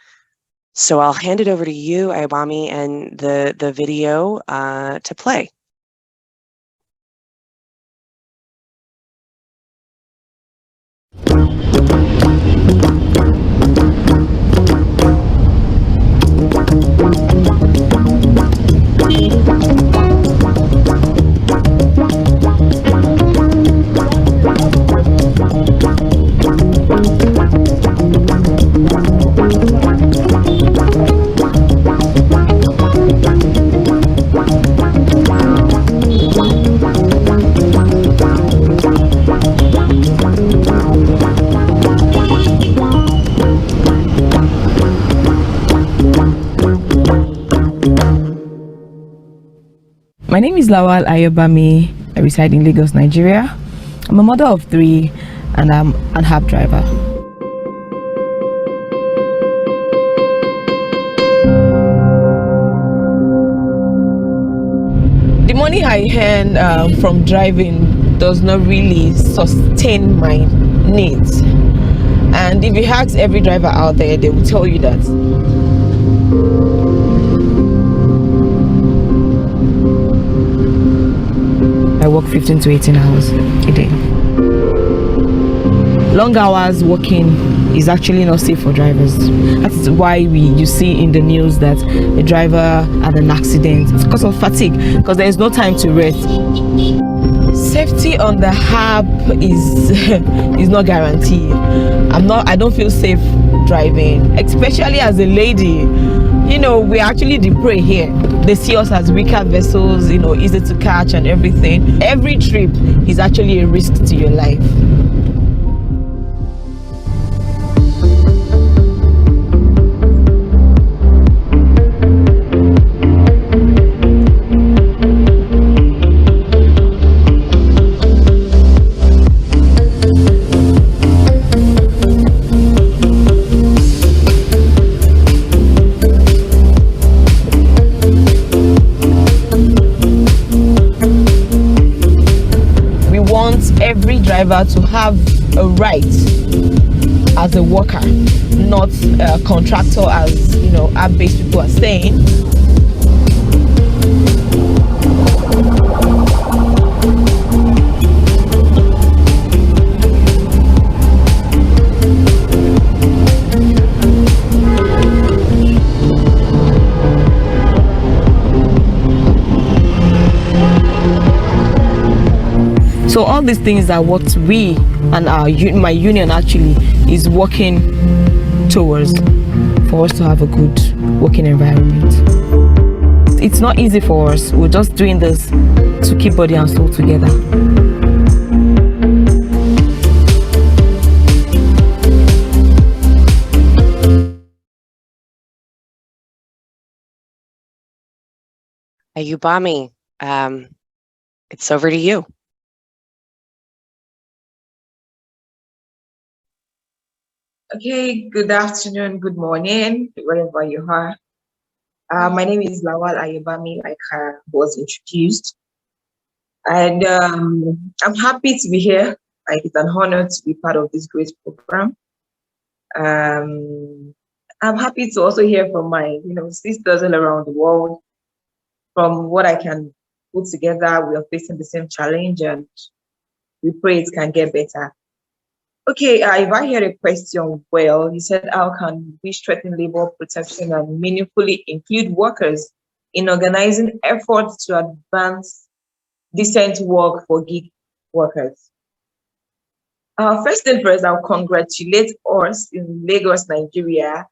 So I'll hand it over to you, Ayubami, and the video to play. My name is Lawal Ayobami. I reside in Lagos, Nigeria. I'm a mother of 3 and I'm an app driver. The money I earn from driving does not really sustain my needs. And if you ask every driver out there, they will tell you that. I work 15 to 18 hours a day. Long hours working is actually not safe for drivers. That's why you see in the news that a driver had an accident. It's because of fatigue, because there is no time to rest. Safety on the app is not guaranteed. I don't feel safe driving, especially as a lady. You know, we're actually the prey here. They see us as weaker vessels, easy to catch and everything. Every trip is actually a risk to your life. Every driver to have a right as a worker, not a contractor, as app-based people are saying. So all these things are what we and my union actually is working towards, for us to have a good working environment. It's not easy for us. We're just doing this to keep body and soul together. Ayubami, it's over to you. Okay, good afternoon, good morning, wherever you are. My name is Lawal Ayobami, like was introduced. And I'm happy to be here. Like, it's an honor to be part of this great program. I'm happy to also hear from my, sisters all around the world. From what I can put together, we are facing the same challenge, and we pray it can get better. Okay, if I hear a question well, you said, how can we strengthen labor protection and meaningfully include workers in organizing efforts to advance decent work for gig workers? First thing first, I'll congratulate us in Lagos, Nigeria,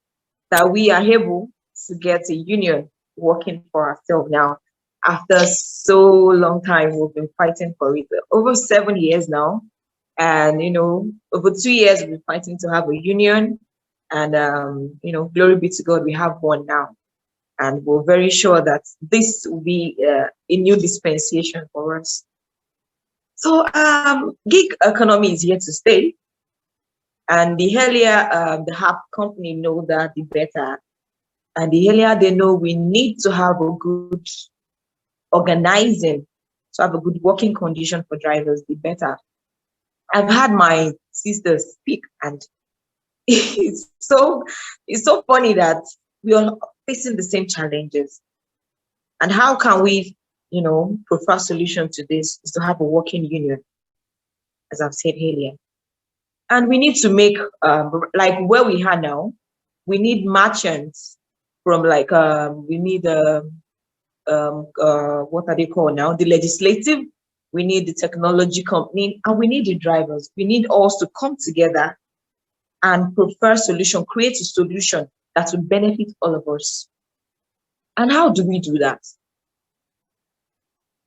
that we are able to get a union working for ourselves now. After so long time, we've been fighting for it. Over 7 years now. And, over 2 years, we've been fighting to have a union. And, glory be to God, we have one now. And we're very sure that this will be a new dispensation for us. So gig economy is here to stay. And the earlier the app company know that, the better. And the earlier they know we need to have a good organizing, to have a good working condition for drivers, the better. I've had my sisters speak, and it's so funny that we are facing the same challenges. And how can we, prefer solution to this is to have a working union, as I've said earlier. And we need to make, like where we are now, we need merchants from we need, what are they called now? The legislative, we need the technology company, and we need the drivers. We need us to come together and prefer solution, create a solution that will benefit all of us. And how do we do that?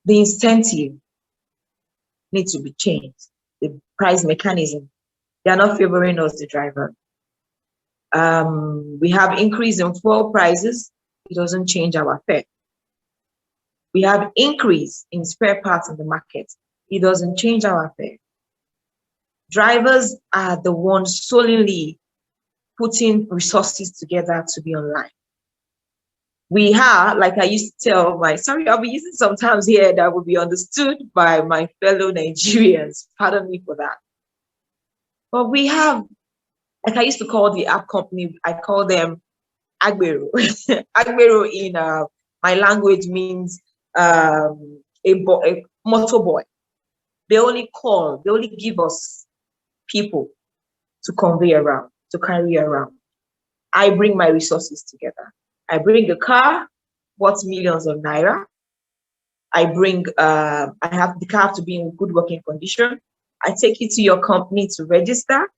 The incentive needs to be changed. The price mechanism, they are not favoring us, the driver. We have increase in fuel prices. It doesn't change our fare. We have increase in spare parts in the market. It doesn't change our fare. Drivers are the ones solely putting resources together to be online. We are, like I used to tell I'll be using some terms here that will be understood by my fellow Nigerians. Pardon me for that. But we have, like I used to call the app company, I call them Agbero. Agbero in my language means a motor boy. They only give us people to convey around, to carry around. I bring my resources together. I bring a car worth millions of naira. I have the car to be in good working condition. I take it to your company to register.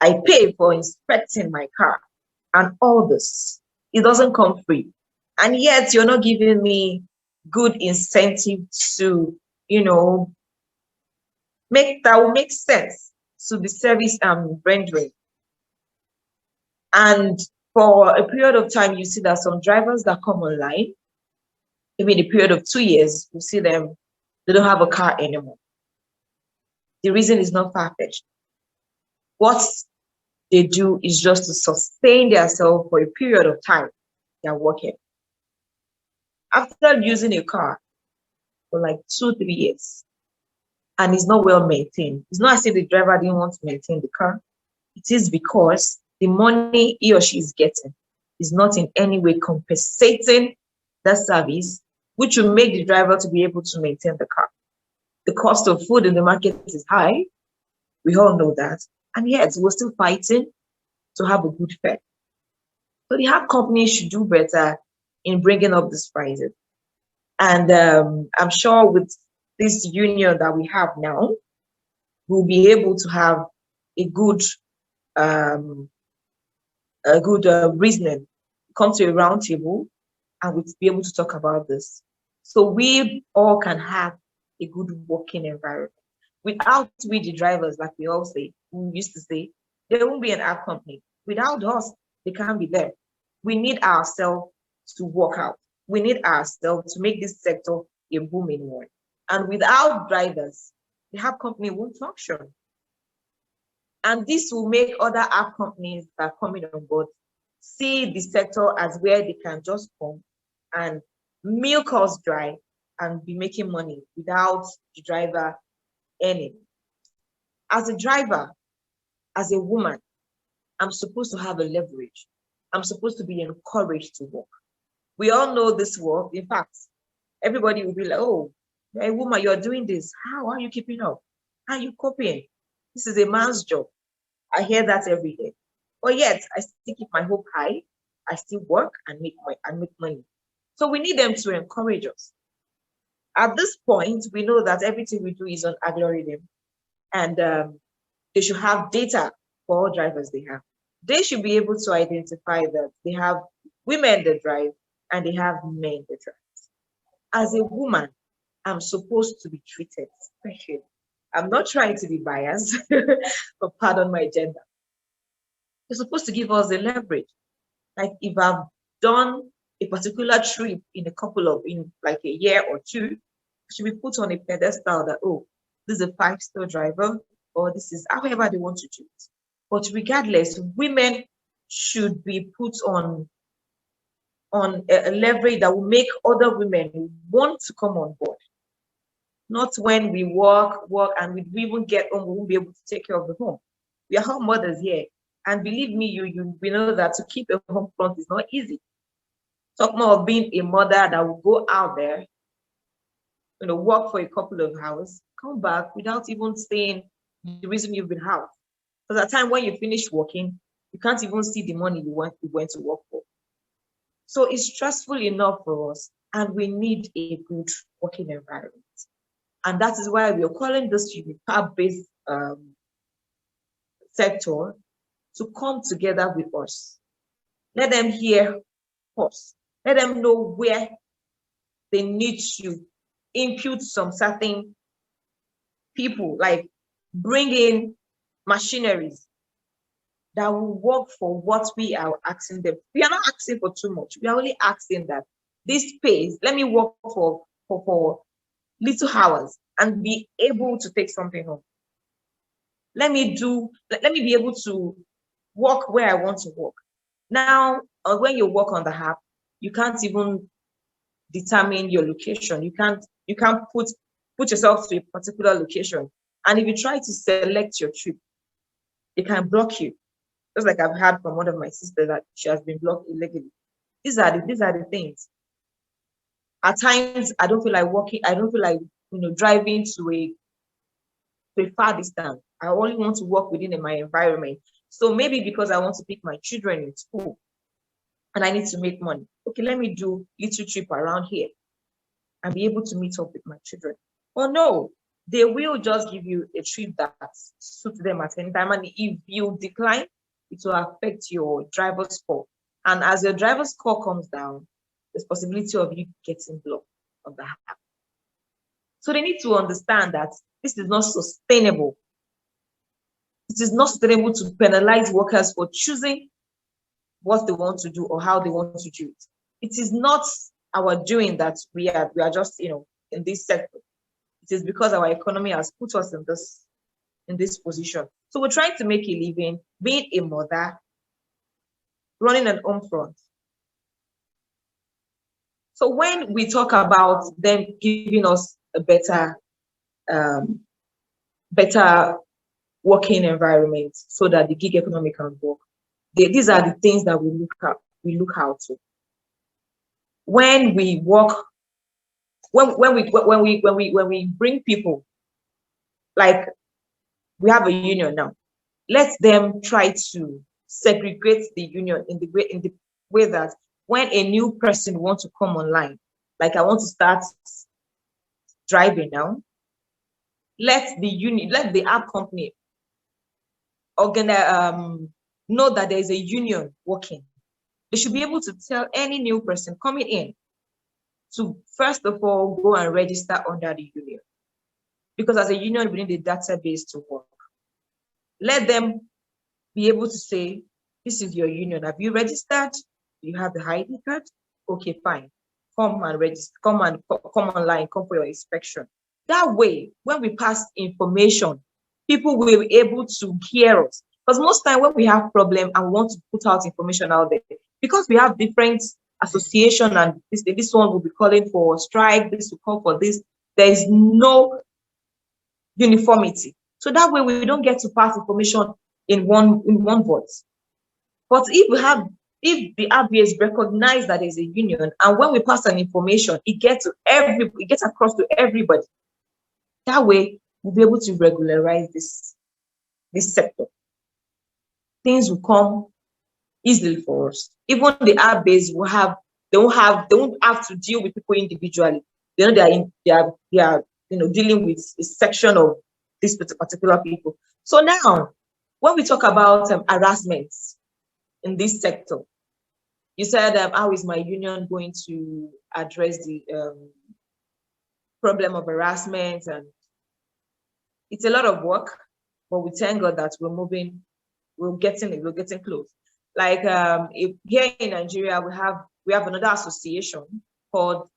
I pay for inspecting my car and all this. It doesn't come free. And yet you're not giving me good incentive to, that will make sense to the service I'm rendering. And for a period of time, you see that some drivers that come online, maybe in a period of 2 years, you see them, they don't have a car anymore. The reason is not far-fetched. What they do is just to sustain themselves for a period of time they're working. After using a car for like 2-3 years, and it's not well maintained, it's not as if the driver didn't want to maintain the car. It is because the money he or she is getting is not in any way compensating that service, which will make the driver to be able to maintain the car. The cost of food in the market is high. We all know that. And yet we're still fighting to have a good fare. So the app companies should do better in bringing up these prices. And I'm sure with this union that we have now, we'll be able to have a good reasoning, come to a round table, and we'll be able to talk about this. So we all can have a good working environment. Without we, the drivers, like we used to say, there won't be an app company. Without us, they can't be there. We need ourselves to work out. We need ourselves to make this sector a booming one. And without drivers, the app company won't function. And this will make other app companies that are coming on board see the sector as where they can just come and milk us dry and be making money without the driver earning. As a driver, as a woman, I'm supposed to have a leverage. I'm supposed to be encouraged to work. We all know this work. In fact, everybody will be like, oh, you're a woman, you're doing this. How are you keeping up? How are you coping? This is a man's job. I hear that every day. But yet, I still keep my hope high. I still work and make money. So we need them to encourage us. At this point, we know that everything we do is on algorithm, and they should have data for all drivers they have. They should be able to identify that they have women that drive and they have men that drive. As a woman, I'm supposed to be treated specially. I'm not trying to be biased, but pardon my gender. You're supposed to give us the leverage. Like if I've done a particular trip in like a year or two, should be put on a pedestal that, oh, this is a 5-star driver, or this is however they want to do it. But regardless, women should be put on a leverage that will make other women want to come on board. Not when we work, and we even get home, we won't be able to take care of the home. We are home mothers here. And believe me, we know that to keep a home front is not easy. Talk more of being a mother that will go out there, work for a couple of hours, come back without even saying the reason you've been out. Because at the time when you finish working, you can't even see the money you went to work for. So it's stressful enough for us, and we need a good working environment. And that is why we are calling this power-based sector to come together with us. Let them hear us. Let them know where they need to impute some certain people, like bring in machineries that will work for what we are asking them. We are not asking for too much. We are only asking that this pays, let me work for little hours and be able to take something home. Let me be able to work where I want to work. Now, when you work on the app, you can't even determine your location. You can't put yourself to a particular location. And if you try to select your trip, it can block you. Just like I've heard from one of my sisters that she has been blocked illegally. These are the things. At times, I don't feel like walking. I don't feel like driving to a far distance. I only want to work within my environment. So maybe because I want to pick my children in school and I need to make money. Okay, let me do little trip around here and be able to meet up with my children. Well, no, they will just give you a trip that suits them at any time. And if you decline, it will affect your driver's score. And as your driver's score comes down, there's possibility of you getting blocked on the app. So they need to understand that this is not sustainable. It is not sustainable to penalize workers for choosing what they want to do or how they want to do it. It is not our doing that we are just in this sector. It is because our economy has put us in this position. So we're trying to make a living, being a mother, running an home front. So when we talk about them giving us a better working environment so that the gig economy can work, these are the things that we look out to. When we work, when we bring people, like we have a union now, let them try to segregate the union in the way that when a new person wants to come online, like I want to start driving now, let the app company know that there is a union working. They should be able to tell any new person coming in to first of all go and register under the union, because as a union we need a database to work. Let them be able to say, this is your union. Have you registered? Do you have the ID card? Okay, fine. Come and register. Come online. Come for your inspection. That way, when we pass information, people will be able to hear us. Because most time when we have problem and we want to put out information out there, because we have different association and this one will be calling for strike, this will call for this. There is no uniformity. So that way we don't get to pass information in one voice. But if the RBAs recognize that there's a union, and when we pass an information, it gets across to everybody. That way we'll be able to regularize this sector. Things will come easily for us. Even the RBAs don't have to deal with people individually. They know they are dealing with a section of these particular people. So now, when we talk about harassment in this sector, you said, how is my union going to address the problem of harassment? And it's a lot of work, but we thank God that we're getting close. Like here in Nigeria, we have another association called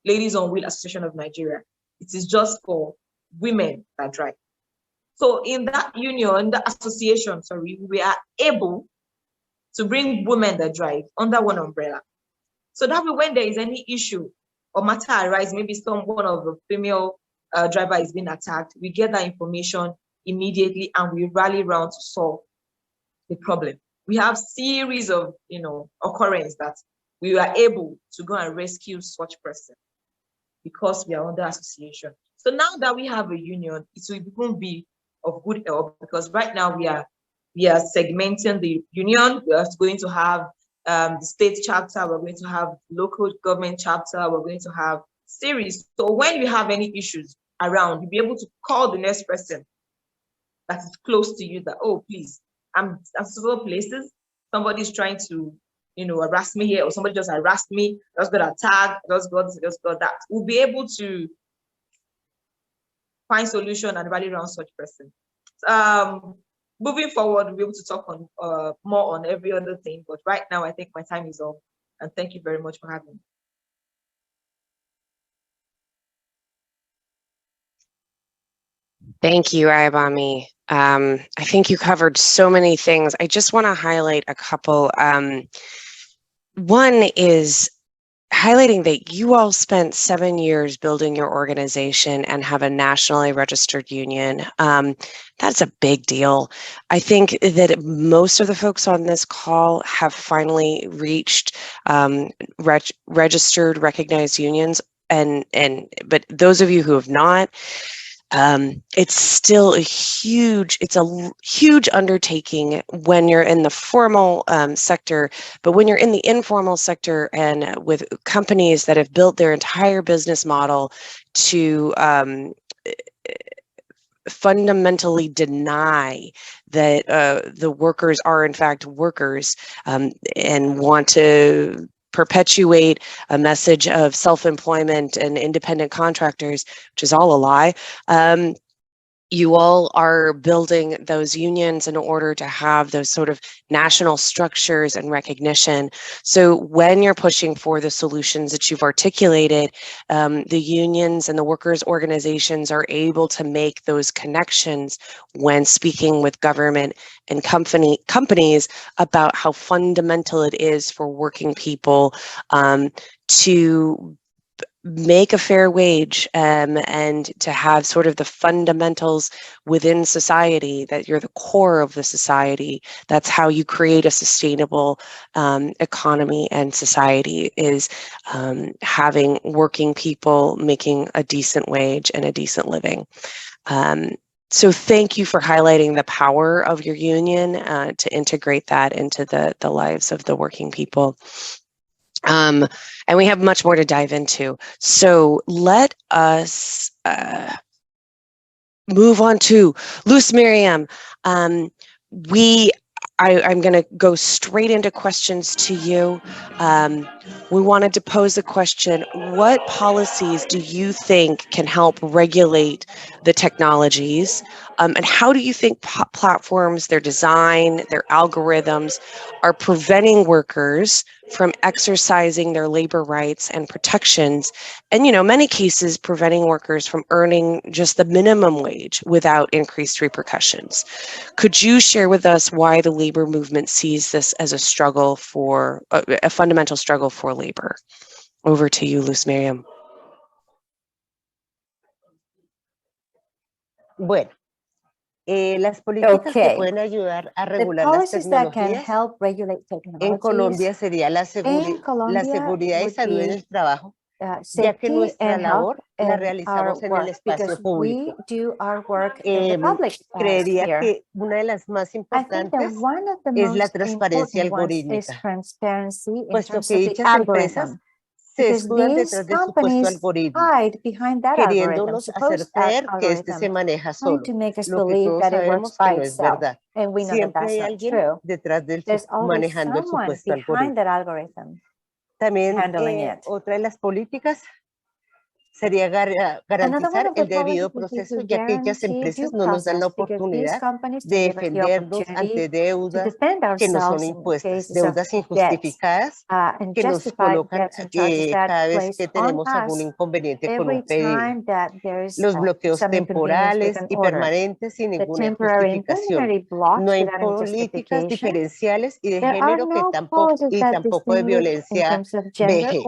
Ladies on Wheel Association of Nigeria. It is just for women that drive. So in that union, the association, we are able to bring women that drive under one umbrella. So that way, when there is any issue or matter arise, maybe one of the female driver is being attacked, we get that information immediately and we rally around to solve the problem. We have series of occurrence that we are able to go and rescue such person because we are under association. So now that we have a union, it will be of good help, because right now we are segmenting the union. We are going to have the state chapter, we're going to have local government chapter, we're going to have series. So when you have any issues around, you'll be able to call the next person that is close to you that, oh, please, I'm at several places, somebody's trying to harass me here, or somebody just harassed me, just got attacked, just got that. We'll be able to find solution and rally around such person. Moving forward, we'll be able to talk on more on every other thing, but right now I think my time is up, and thank you very much for having me. Thank you, Ayabami. I think you covered so many things. I just want to highlight a couple. One is highlighting that you all spent 7 years building your organization and have a nationally registered union. That's a big deal. I think that most of the folks on this call have finally reached registered, recognized unions, but those of you who have not, it's still a huge undertaking when you're in the formal sector, but when you're in the informal sector and with companies that have built their entire business model to fundamentally deny that the workers are in fact workers, and want to perpetuate a message of self-employment and independent contractors, which is all a lie. You all are building those unions in order to have those sort of national structures and recognition. So when you're pushing for the solutions that you've articulated, the unions and the workers' organizations are able to make those connections when speaking with government and companies about how fundamental it is for working people to make a fair wage, and to have sort of the fundamentals within society, that you're the core of the society. That's how you create a sustainable economy and society, is having working people making a decent wage and a decent living. So thank you for highlighting the power of your union to integrate that into the lives of the working people. And we have much more to dive into. So let us move on to Luz Miriam. I'm going to go straight into questions to you. We wanted to pose a question: what policies do you think can help regulate the technologies? And how do you think platforms, their design, their algorithms are preventing workers from exercising their labor rights and protections, and, many cases preventing workers from earning just the minimum wage without increased repercussions. Could you share with us why the labor movement sees this as a struggle for, a fundamental struggle for labor? Over to you, Luz Miriam. Bueno, las políticas que Okay. pueden ayudar a The regular las policies that can tecnologías help regulate en technologies Colombia sería la in Colombia seguridad y would salud en be el trabajo, ya que safety nuestra and health labor la in our realizamos en el work, espacio because público. we do our work in the public Creería sphere. que una de las más I think that importantes one of the es la most transparencia important ones is algorítmica, transparency in puesto terms que of the dichas empresas algorithm. se Because escudan these detrás del supuesto companies algoritmo, hide behind that algorithm, queriéndonos hacer supposed creer que este se algorithm, maneja trying solo, to make us lo que believe todos that it works sabemos que by no es itself. verdad. And we know that Siempre that's hay not alguien true. detrás del There's always manejando el someone supuesto behind algoritmo. that algorithm También handling it. otra de las políticas sería garantizar el debido proceso, ya que ellas empresas no nos dan la oportunidad de defendernos ante deudas que no son impuestas, deudas injustificadas que nos colocan cada vez que tenemos algún inconveniente con un pedido. Los bloqueos temporales y permanentes sin ninguna justificación. No hay políticas diferenciales y de género que tampoco de violencia VG.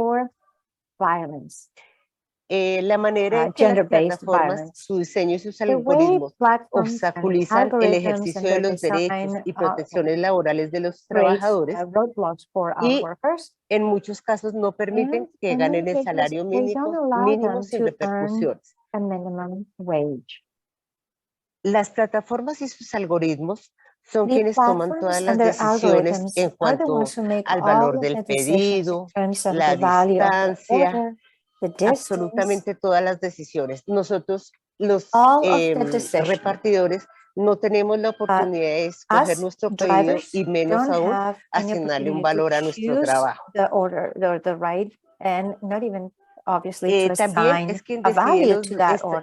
La manera en que las plataformas, su diseño y sus algoritmos obstaculizan el ejercicio de los derechos y protecciones laborales de los trabajadores y en muchos casos no permiten que ganen el salario mínimo sin repercusiones. Las plataformas y sus algoritmos son quienes toman todas las decisiones en cuanto al valor del pedido, la distancia, absolutamente todas las decisiones. Nosotros, los repartidores, no tenemos la oportunidad de escoger nuestro pedido y menos aún asignarle un valor a nuestro trabajo. También es quien decide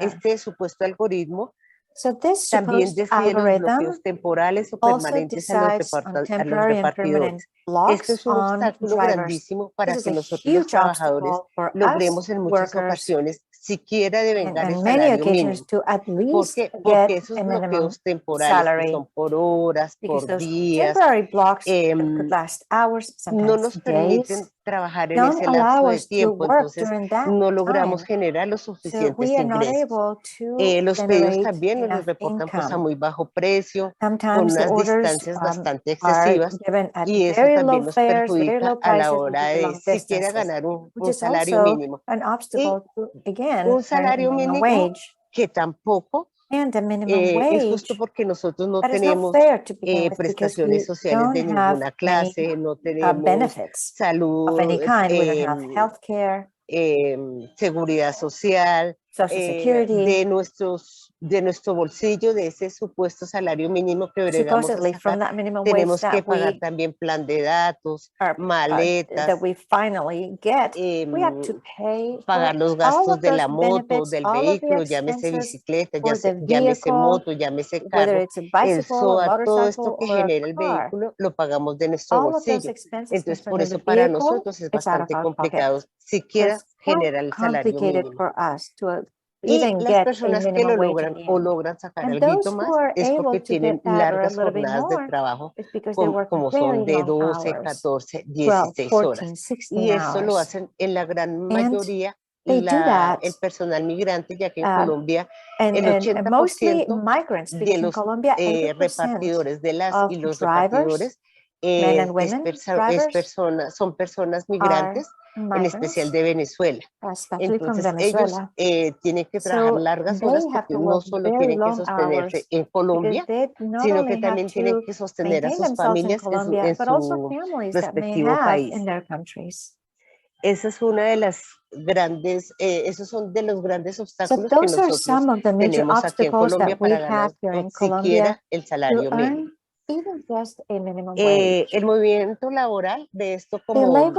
este supuesto algoritmo. También decide los bloqueos temporales o permanentes a los repartidores. Esto es un obstáculo grandísimo para que nosotros los trabajadores logremos en muchas ocasiones siquiera devengar el salario mínimo. ¿Por qué? Porque esos bloqueos temporales que son por horas, por días, no nos permiten trabajar en ese lapso de tiempo, entonces no logramos generar los suficientes ingresos. Los pedidos también nos reportan pues a muy bajo precio, con unas distancias bastante excesivas, y eso también nos perjudica a la hora de siquiera ganar un salario mínimo. Y un salario mínimo que tampoco es justo porque nosotros no tenemos prestaciones sociales de ninguna clase, no tenemos salud, seguridad social, de nuestro bolsillo, de ese supuesto salario mínimo que bregamos a sacar, tenemos que pagar también plan de datos, maletas, pagar los gastos de la moto, del vehículo, llámese bicicleta, llámese moto, llámese carro, el SOAT, todo esto que genera el vehículo lo pagamos de nuestro bolsillo. Entonces, por eso para nosotros es bastante complicado siquiera generar el salario mínimo. Y las personas que lo logran o logran sacar algo más es porque tienen largas jornadas de trabajo, como son de 12, 14, 16 horas. Y eso lo hacen en la gran mayoría el personal migrante, ya que en Colombia el 80% de los repartidores de las y los repartidores son personas migrantes, en especial de Venezuela. Entonces ellos tienen que trabajar largas horas porque no solo tienen que sostenerse en Colombia, sino que también tienen que sostener a sus familias en su respectivo país. Esa es una de las esos son de los grandes obstáculos que nosotros tenemos aquí en Colombia para ganar siquiera el salario mínimo. El movimiento laboral de esto como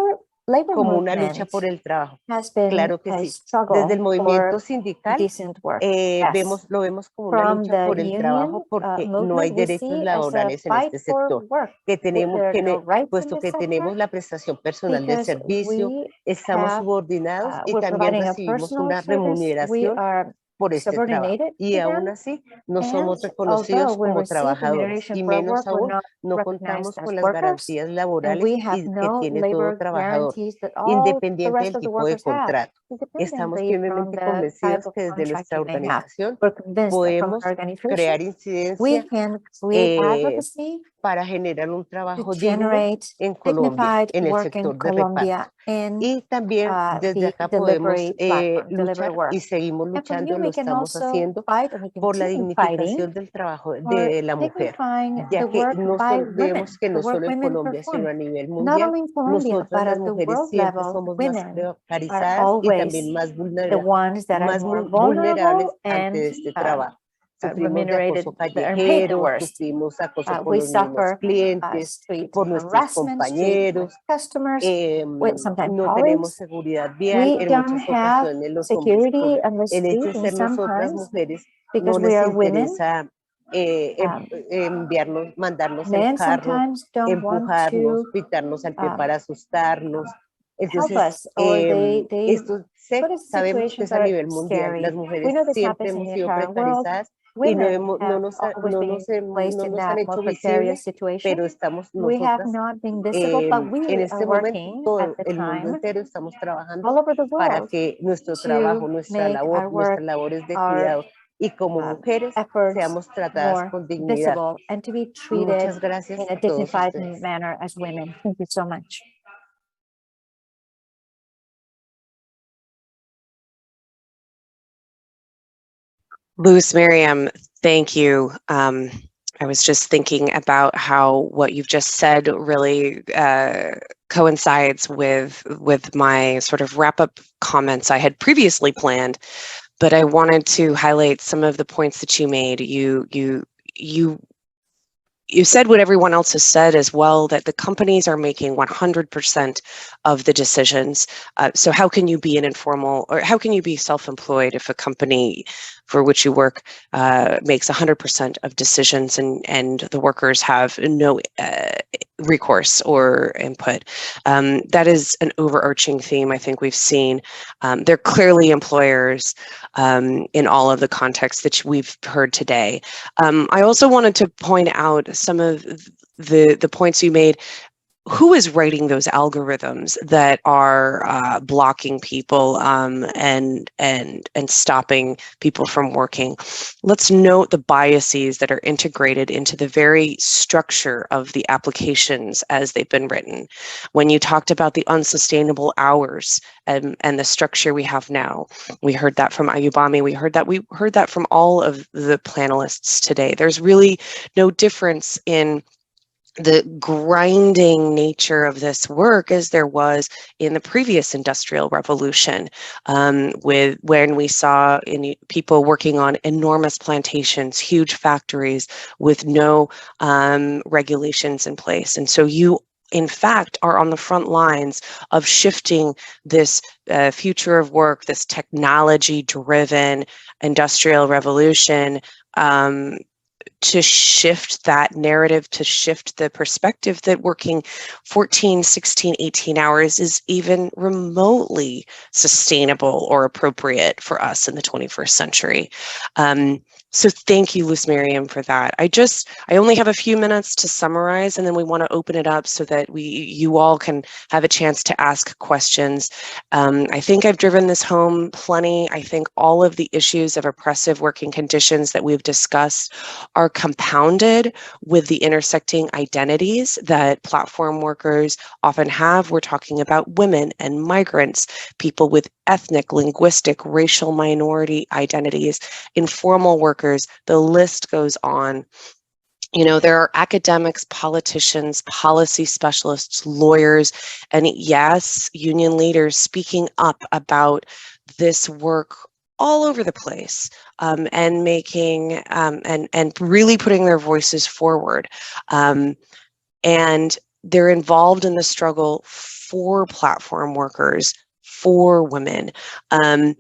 labor como una lucha movement por el trabajo. has been Claro que a sí. struggle Desde el movimiento for sindical decent work. Yes. lo vemos como una From lucha the por el trabajo union porque no hay movement, we derechos see as a laborales en fight este for sector, work. que tenemos, There are no rights in puesto this que sector tenemos la prestación personal de because servicio, we estamos have, subordinados y we're también providing a recibimos personal una service. We remuneración are por este trabajo. subordinated Y to aún them. así no And somos although reconocidos we como receive trabajadores remuneration y for our menos work, we're aún not no recognized contamos as con las workers, garantías and laborales we have que no tiene todo labor trabajador, guarantees that all the independiente rest del of the tipo de workers have, contrato. Estamos independently from firmemente the convencidos type of que desde contract nuestra you may have. organización We're convinced that from podemos our organization, crear we incidencia can create advocacy para generar un to trabajo digno generate en Colombia, dignified en el work in sector de Colombia reparto. in Y también desde the acá podemos delivery platform, delivery luchar work. y seguimos And from luchando, here, lo we can estamos also haciendo fight, and we por la continue fighting dignificación del trabajo for de la mujer, dignifying ya the que work no by women, vemos que the no work solo en women Colombia, sino perform. a nivel Not mundial, only in Colombia, nosotras but las at the mujeres world siempre level, somos más women are precarizadas y también always the ones that are más more vulnerables vulnerable ante and este trabajo. Sufrimos de remunerated acoso and paid the callejero, worst. sufrimos acoso por We los mismos suffer clientes, street por nuestros harassment, street compañeros, customers, with sometimes no tenemos colleagues. seguridad vial, We en don't muchas have ocasiones los hombres por security on the el hecho street, de and ser nosotras sometimes mujeres because no we les are women, interesa mandarnos en men carro, sometimes don't want empujarnos, to pitarnos al pie para asustarnos. help Entonces, us, or they esto put us in sabemos que situations es a that are nivel mundial. scary. Las We mujeres know this siempre happens in hemos the sido entire world. precarizadas y Women have always been placed no in nos han that more hecho precarious visibles, situation. pero estamos We have nosotras not been visible, but en we are este momento, working at todo the el mundo time entero estamos trabajando all over the para world que nuestro trabajo, to nuestra make labor, our work, nuestras labores de our cuidado y como mujeres efforts seamos tratadas more con dignidad. visible and to be treated Muchas gracias in a a todos dignified ustedes. manner as women. Thank you so much. Luz Miriam, thank you. I was just thinking about how what you've just said really coincides with my sort of wrap-up comments I had previously planned, but I wanted to highlight some of the points that you made. You said what everyone else has said as well, that the companies are making 100% of the decisions. So how can you be an informal, or how can you be self-employed if a company for which you work makes 100% of decisions and the workers have no recourse or input? That is an overarching theme I think we've seen. They're clearly employers in all of the contexts that we've heard today. I also wanted to point out some of the points you made. Who is writing those algorithms that are blocking people and stopping people from working? Let's note the biases that are integrated into the very structure of the applications as they've been written. When you talked about the unsustainable hours and the structure we have now, we heard that from Ayubami. We heard that from all of the panelists today. There's really no difference in the grinding nature of this work as there was in the previous industrial revolution, with when we saw people working on enormous plantations, huge factories with no regulations in place. And so you in fact are on the front lines of shifting this future of work, this technology driven industrial revolution, to shift that narrative, to shift the perspective that working 14, 16, 18 hours is even remotely sustainable or appropriate for us in the 21st century. So thank you, Luz Miriam, for that. I only have a few minutes to summarize, and then we want to open it up so that you all can have a chance to ask questions. I think I've driven this home plenty. I think all of the issues of oppressive working conditions that we've discussed are compounded with the intersecting identities that platform workers often have. We're talking about women and migrants, people with ethnic, linguistic, racial minority identities, informal workers, the list goes on. You know, there are academics, politicians, policy specialists, lawyers, and yes, union leaders speaking up about this work all over the place, and making and really putting their voices forward. And they're involved in the struggle for platform workers, for women. And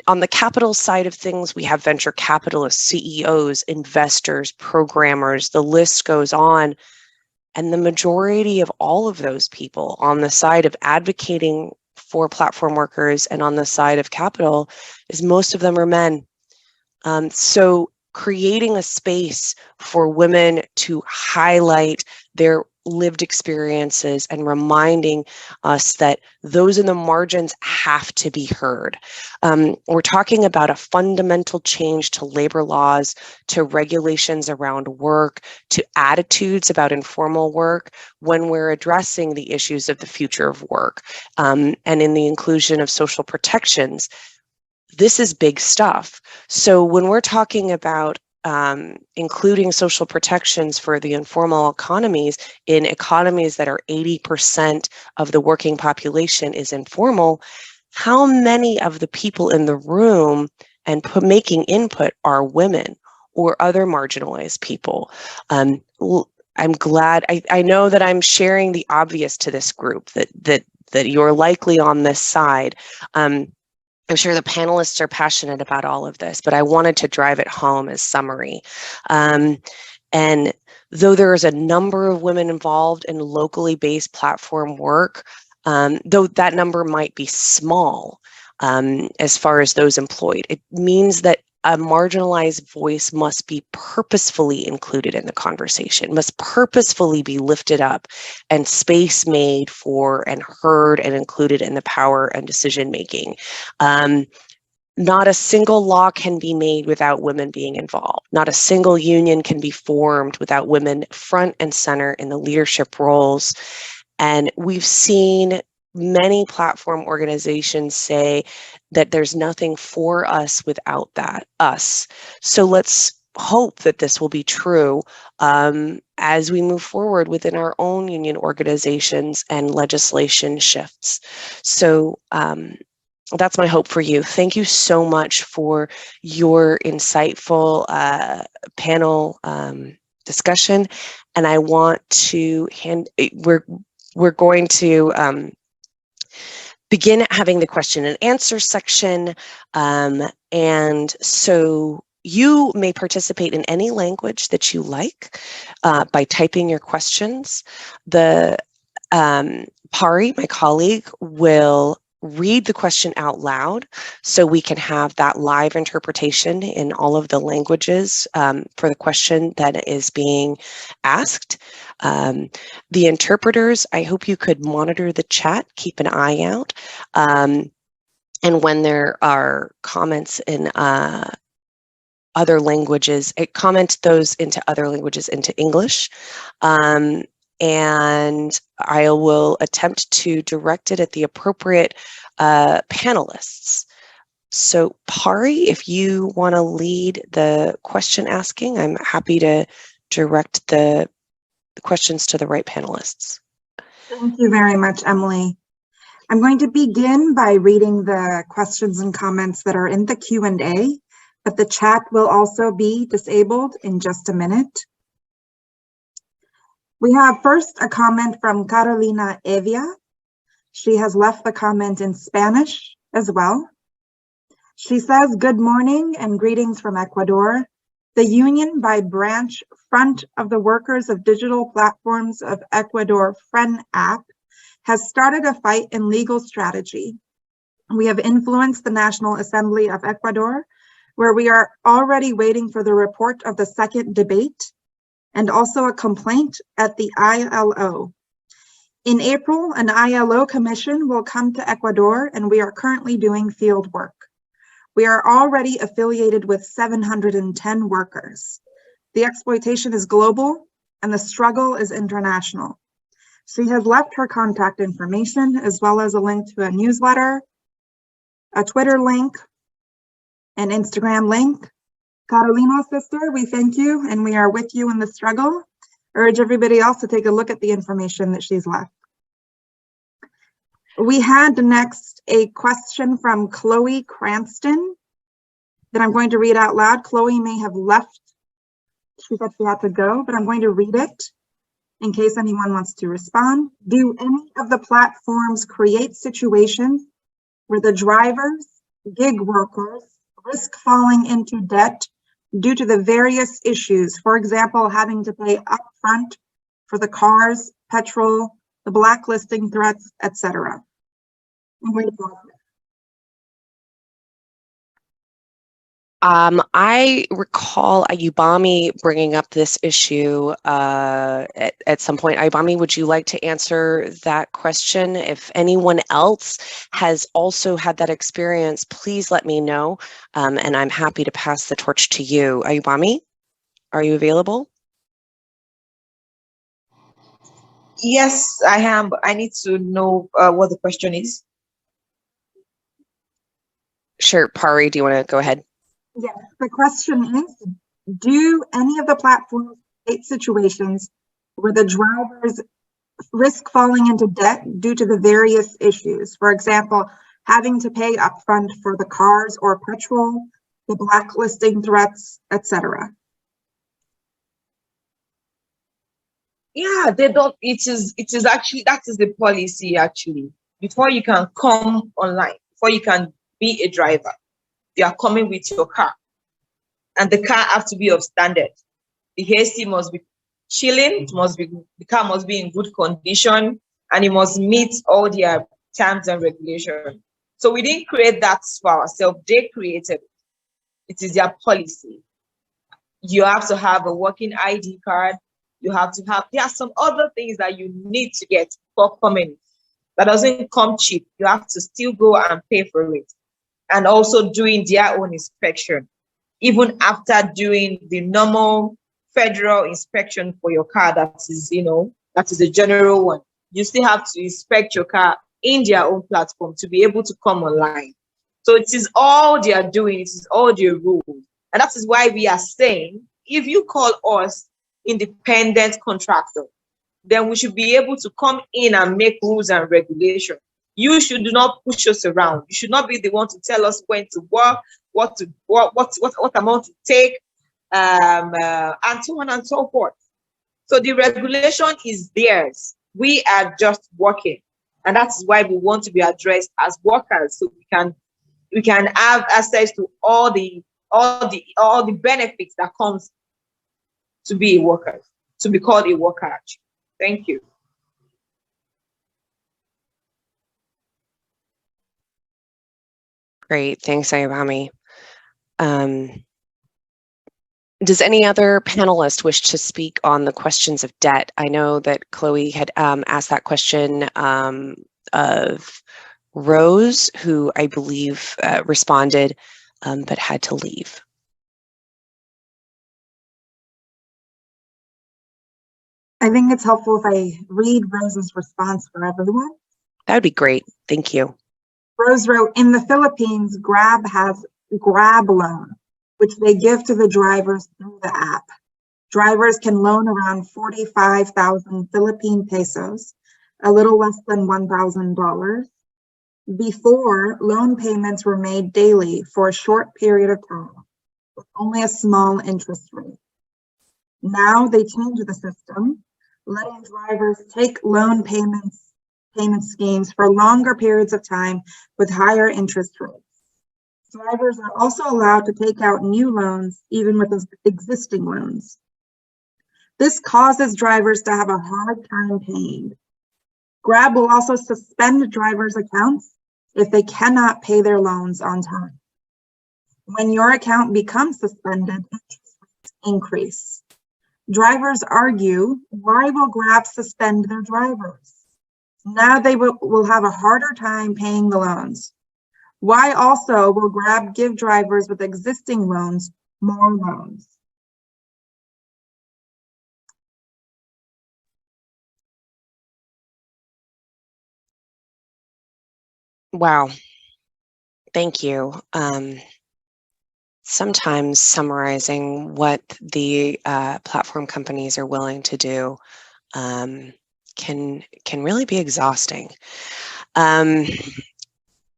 on the capital side of things, we have venture capitalists, CEOs, investors, programmers, the list goes on. And the majority of all of those people on the side of advocating for platform workers and on the side of capital is most of them are men. So creating a space for women to highlight their lived experiences and reminding us that those in the margins have to be heard. We're talking about a fundamental change to labor laws, to regulations around work, to attitudes about informal work when we're addressing the issues of the future of work, and in the inclusion of social protections. This is big stuff. So when we're talking about including social protections for the informal economies in economies that are 80% of the working population is informal, how many of the people in the room and making input are women or other marginalized people? I'm glad, I know that I'm sharing the obvious to this group, that you're likely on this side. I'm sure the panelists are passionate about all of this, but I wanted to drive it home as summary. And though there is a number of women involved in locally based platform work, though that number might be small as far as those employed, it means that a marginalized voice must be purposefully included in the conversation, must purposefully be lifted up and space made for and heard and included in the power and decision making. Not a single law can be made without women being involved. Not a single union can be formed without women front and center in the leadership roles. And we've seen many platform organizations say that there's nothing for us without that, us. So let's hope that this will be true as we move forward within our own union organizations and legislation shifts. So that's my hope for you. Thank you so much for your insightful panel discussion. And I want to we're going to begin having the question and answer section. And so you may participate in any language that you like by typing your questions. The Pari, my colleague, will read the question out loud so we can have that live interpretation in all of the languages for the question that is being asked. The interpreters, I hope you could monitor the chat, keep an eye out. And when there are comments in other languages, comment those into other languages into English. And I will attempt to direct it at the appropriate panelists. So Pari, if you want to lead the question asking, I'm happy to direct the questions to the right panelists. Thank you very much, Emily. I'm going to begin by reading the questions and comments that are in the Q&A, but the chat will also be disabled in just a minute. We have first a comment from Carolina Evia. She has left the comment in Spanish as well. She says, good morning and greetings from Ecuador. The Union by Branch Front of the Workers of Digital Platforms of Ecuador, FREN-AP, has started a fight in legal strategy. We have influenced the National Assembly of Ecuador, where we are already waiting for the report of the second debate, and also a complaint at the ILO. In April, an ILO commission will come to Ecuador, and we are currently doing field work. We are already affiliated with 710 workers. The exploitation is global, and the struggle is international. She has left her contact information, as well as a link to a newsletter, a Twitter link, an Instagram link. Carolina, sister, we thank you, and we are with you in the struggle. Urge everybody else to take a look at the information that she's left. We had next a question from Chloe Cranston that I'm going to read out loud. Chloe may have left. She said she had to go, but I'm going to read it. in case anyone wants to respond. Do any of the platforms create situations where the drivers, gig workers, risk falling into debt due to the various issues? For example, having to pay upfront for the cars, petrol, the blacklisting threats, etc. I'm going to pause there. I recall Ayubami bringing up this issue at some point. Ayubami, would you like to answer that question? If anyone else has also had that experience, please let me know, and I'm happy to pass the torch to you. Ayubami, are you available? Yes, I am, but I need to know what the question is. Sure, Pari, do you want to go ahead? Yes, the question is, do any of the platforms create situations where the drivers risk falling into debt due to the various issues? For example, having to pay upfront for the cars or petrol, the blacklisting threats, etc. Yeah, they don't. It is actually, that is the policy actually. Before you can come online, before you can be a driver, you are coming with your car, and the car has to be of standard. The AC must be chilling. The car must be in good condition, and it must meet all their terms and regulations. So we didn't create that for ourselves. They created it. It is their policy. You have to have a working ID card. You have to have, there are some other things that you need to get for coming. That doesn't come cheap. You have to still go and pay for it. And also doing their own inspection. Even after doing the normal federal inspection for your car, that is the general one. You still have to inspect your car in their own platform to be able to come online. So it is all they are doing, it is all their rules. And that is why we are saying, if you call us independent contractor, then we should be able to come in and make rules and regulations. You should not push us around. You should not be the one to tell us when to work, what amount to take, and so on and so forth. So the regulation is theirs. We are just working, and that's why we want to be addressed as workers, so we can have access to all the benefits that comes to be a worker, to be called a worker. Thank you. Great, thanks, Ayubami. Does any other panelist wish to speak on the questions of debt? I know that Chloe had asked that question of Rose, who I believe responded, but had to leave. I think it's helpful if I read Rose's response for everyone. That would be great. Thank you. Rose wrote, in the Philippines, Grab has Grab Loan, which they give to the drivers through the app. Drivers can loan around 45,000 Philippine pesos, a little less than $1,000. Before, loan payments were made daily for a short period of time, with only a small interest rate. Now they change the system, letting drivers take loan payment schemes for longer periods of time with higher interest rates. Drivers are also allowed to take out new loans, even with existing loans. This causes drivers to have a hard time paying. Grab will also suspend drivers' accounts if they cannot pay their loans on time. When your account becomes suspended, interest rates increase. Drivers argue, why will Grab suspend their drivers? Now they will have a harder time paying the loans. Why also will Grab give drivers with existing loans more loans? Wow. Thank you. Sometimes summarizing what the platform companies are willing to do can really be exhausting.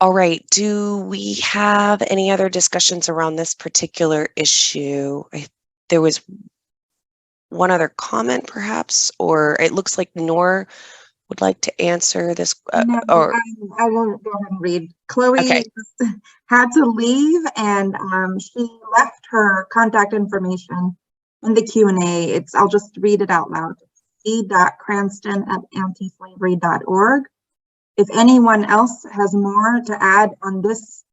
All right, do we have any other discussions around this particular issue? There was one other comment, perhaps, or it looks like Noor would like to answer this. No, Or I will go ahead and read. Chloe okay. had to leave, and she left her contact information in the Q&A. I'll just read it out loud. c.cranston@antislavery.org. If anyone else has more to add on this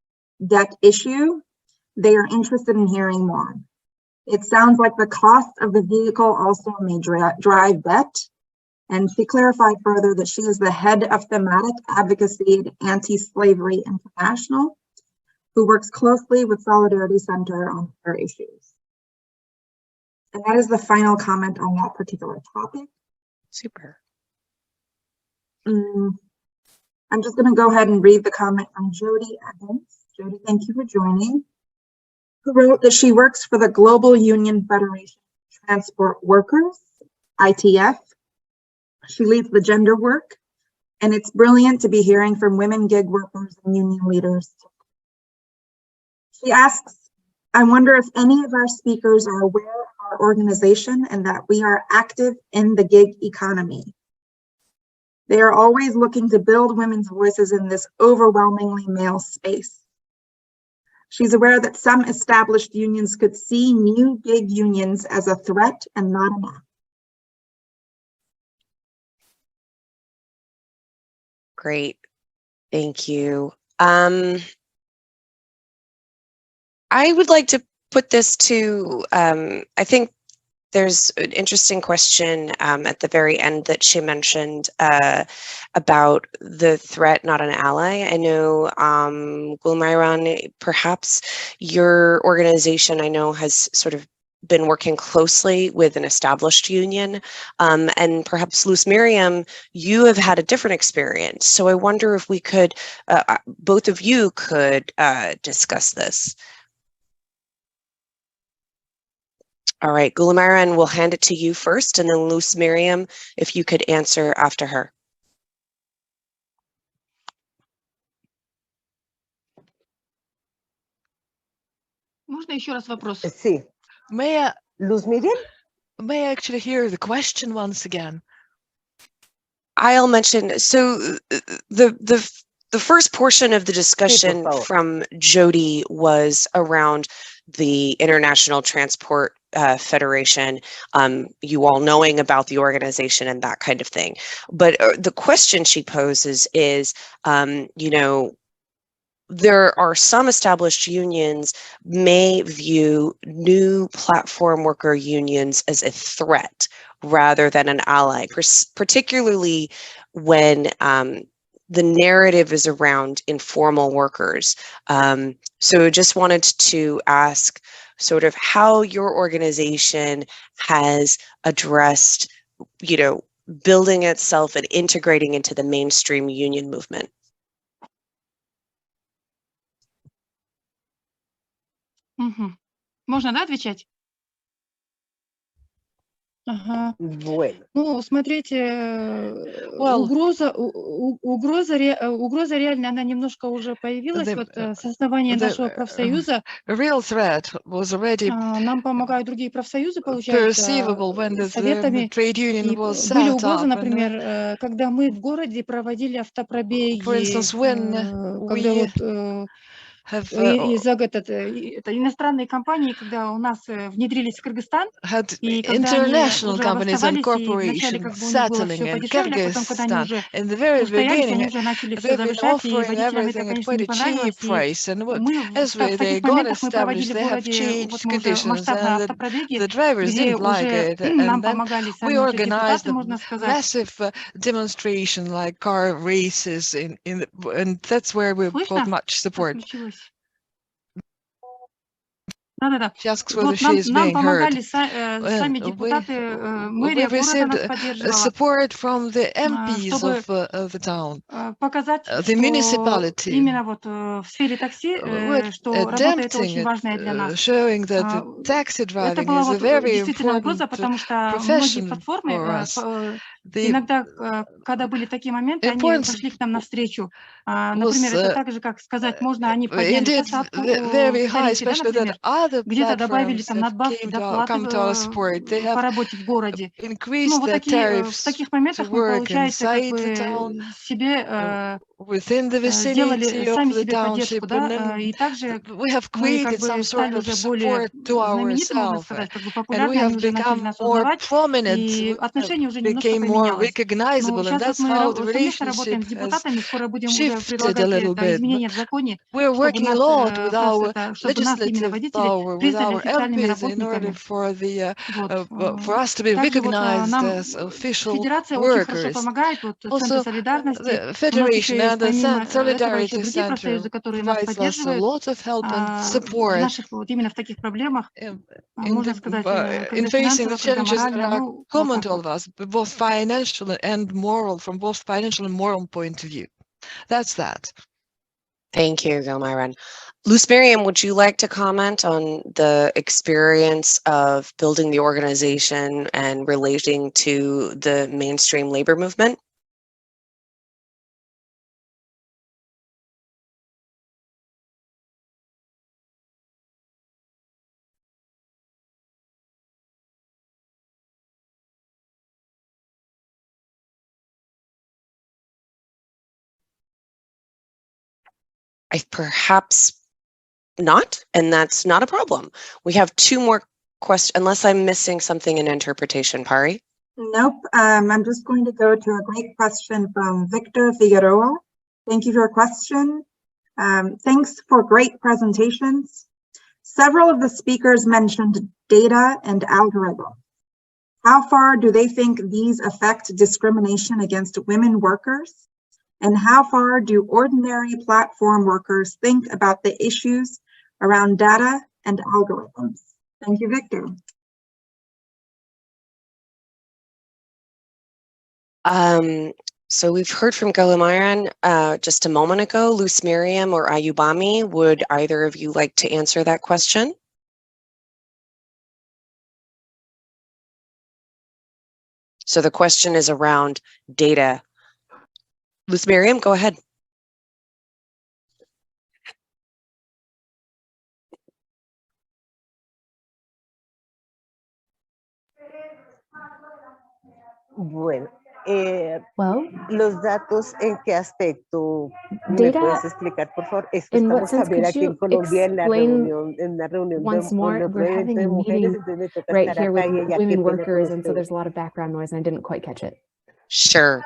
debt issue, they are interested in hearing more. It sounds like the cost of the vehicle also may drive debt. And she clarified further that she is the head of thematic advocacy at Anti-Slavery International, who works closely with Solidarity Center on her issues. And that is the final comment on that particular topic. Super. I'm just going to go ahead and read the comment from Jody Evans. Jody, thank you for joining. Who wrote that she works for the Global Union Federation of Transport Workers, ITF. She leads the gender work, and it's brilliant to be hearing from women gig workers and union leaders. She asks, I wonder if any of our speakers are aware of our organization and that we are active in the gig economy. They are always looking to build women's voices in this overwhelmingly male space. She's aware that some established unions could see new gig unions as a threat and not an act. Great. Thank you. I would like to put this to, I think there's an interesting question at the very end that she mentioned about the threat, not an ally. I know, Gulmayran, perhaps your organization, I know, has sort of been working closely with an established union, and perhaps Luz Miriam, you have had a different experience. So I wonder if we could, both of you could discuss this. All right, Gulmayran, we'll hand it to you first, and then Luz Miriam, if you could answer after her. Можно еще раз вопрос? Sí. May Luz Miriam? I actually hear the question once again? I'll mention, so the first portion of the discussion from Jody was around the International Transport Federation, you all knowing about the organization and that kind of thing. But the question she poses is, you know, there are some established unions may view new platform worker unions as a threat rather than an ally, particularly when the narrative is around informal workers. So just wanted to ask sort of how your organization has addressed, you know, building itself and integrating into the mainstream union movement. Можно, да, отвечать? Ага. Bueno. Ну, смотрите, угроза реальная, она немножко уже появилась. Вот с основания нашего профсоюза real threat was already нам помогают другие профсоюзы, получается, советами. И были угрозы, например, когда мы в городе проводили автопробеги, когда вот это иностранные компании, когда у нас внедрились в Кыргызстан, и когда они уже обосновались, и вначале как бы у них было все подешевле, а потом, когда они уже устоялись, они уже начали все завышать, и водителям это, конечно, не понравилось. И мы в таких моментах мы проводили в городе, вот мы уже масштабно автопробеги, где уже нам помогали сами уже депутаты, можно сказать. Massive demonstration like car races and that's where we got much support. Да-да-да. Вот нам помогали сами депутаты, мэрия города нас поддерживала, support from the MPs of the town, показать, что именно вот в сфере такси, что работа это очень важная для нас. Showing that taxi driving это была is a вот very действительно important угроза, потому что многие платформы Иногда, когда были такие моменты, они importance пошли к нам навстречу. Например, was это так же, как сказать, можно, они подняли indeed посадку very в high, тарифе, да, especially that например, other где-то добавили platforms там have надбавки, доплаты come to our support. They по have работе в городе. Ну, increased вот their такие, в tariffs таких to моментах мы, work получается, как inside the town, бы себе within the сделали vicinity of сами the себе поддержку, township, and да, then и также we have мы как created some бы sort стали of уже более support to знамениты, можно ourselves, сказать, как бы and we популярны, они have уже начали become нас more узнавать, prominent, и отношение уже немножко became more поменялось. Ну, recognizable, and сейчас вот that's мы how the совместно работаем relationship с has депутатами, скоро будем уже shifted a предлагать little это bit. изменения в законе, We're чтобы working a нас, lot with our чтобы нас, именно legislative водителей, power, with признали our официальными MPs, in order работниками. for the Вот. for us to be Также вот recognized нам as official Федерация очень хорошо workers. помогает, вот Центр Also, солидарности. the У нас Federation еще есть and the помимо этого еще Solidarity другие Center профсоюзы, которые нас provides us a поддерживают lot of help and в support наших, вот именно в таких проблемах, можно сказать, in когда facing the финансово, когда challenges that морально, are ну, вот common так to all вот. of us, both financial and moral, from both financial and moral point of view. That's that. Thank you, Gilmyron. Luz Miriam, would you like to comment on the experience of building the organization and relating to the mainstream labor movement? Perhaps not, and that's not a problem. We have two more questions, unless I'm missing something in interpretation, Pari. Nope. I'm just going to go to a great question from Victor Figueroa. Thank you for your question. Thanks for great presentations. Several of the speakers mentioned data and algorithms. How far do they think these affect discrimination against women workers? And how far do ordinary platform workers think about the issues around data and algorithms? Thank you, Victor. So we've heard from Gulamaran just a moment ago. Luz Miriam or Ayubami, would either of you like to answer that question? So the question is around data. Luz Miriam, go ahead. Bueno, Well, los datos, ¿en qué aspecto me data, puedes explicar, por favor? Es que in what estamos sense también could aquí en you Colombia explain en una reunión once de more? otro We're evento having de a mujeres, meeting entonces me toca right estar here with acá y ella, qué women pena con workers, and so ustedes. there's a lot of background noise, and I didn't quite catch it. Sure.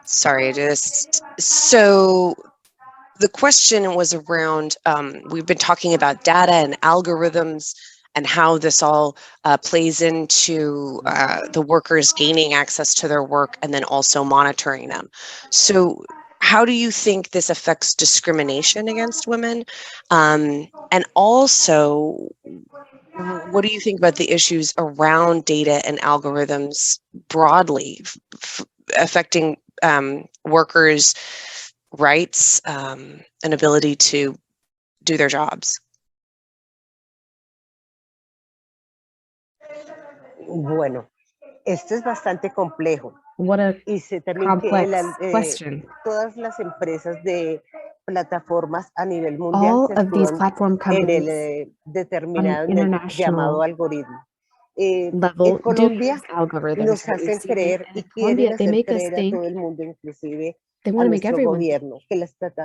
Sorry, so the question was around, we've been talking about data and algorithms and how this all plays into the workers gaining access to their work and then also monitoring them. So how do you think this affects discrimination against women? And also, what do you think about the issues around data and algorithms broadly affecting workers' rights and ability to do their jobs? Bueno, esto es bastante complejo. What a Y sé también que complex question. todas las empresas de plataformas a nivel mundial All se of these escudan platform en companies el on determinado, an en el llamado international algoritmo. En level do Colombia use algorithms, nos right? We've hacen seen it, creer and y in quieren Colombia, they hacer make us creer a think, todo el mundo, inclusive they a want to make nuestro everyone gobierno, que,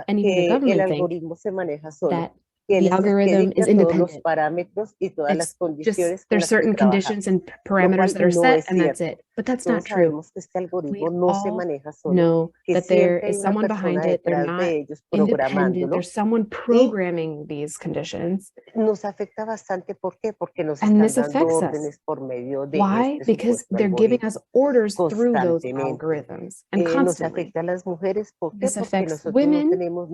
and even the que el government think algoritmo se maneja solo, that que él the es el que algorithm is dicta todos los independent. parámetros y todas las It's just, condiciones con there's las que certain conditions trabajamos, and lo parameters cual that are no set, es and that's cierto. it. But that's Todos not true. sabemos que este algoritmo We no se all maneja solo, know que that there siempre hay is una someone persona behind it. They're detrás not de ellos independent. programándolo There's someone y programming these conditions. nos afecta bastante. ¿Por qué? Porque nos And están this dando affects us. órdenes por medio de Why? este Because supuesto they're giving algoritmo us orders through those constantemente. algorithms and Nos constantly. afecta a las mujeres. ¿Por qué? This Porque affects nosotras no women tenemos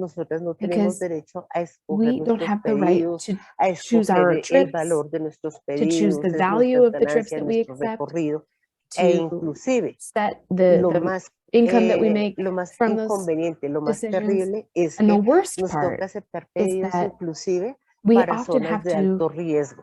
because derecho a escoger we don't nuestros have the right pedidos, to a choose our escoger el trips, valor de nuestros to choose the pedidos, value nuestras of the trips ganancias, that we nuestro accept, recorrido, e to inclusive set lo the más, income that we make lo más from those inconveniente, lo más decisions. terrible es And the que worst nos part toca aceptar is pedidos that inclusive we para often zonas have de to alto riesgo.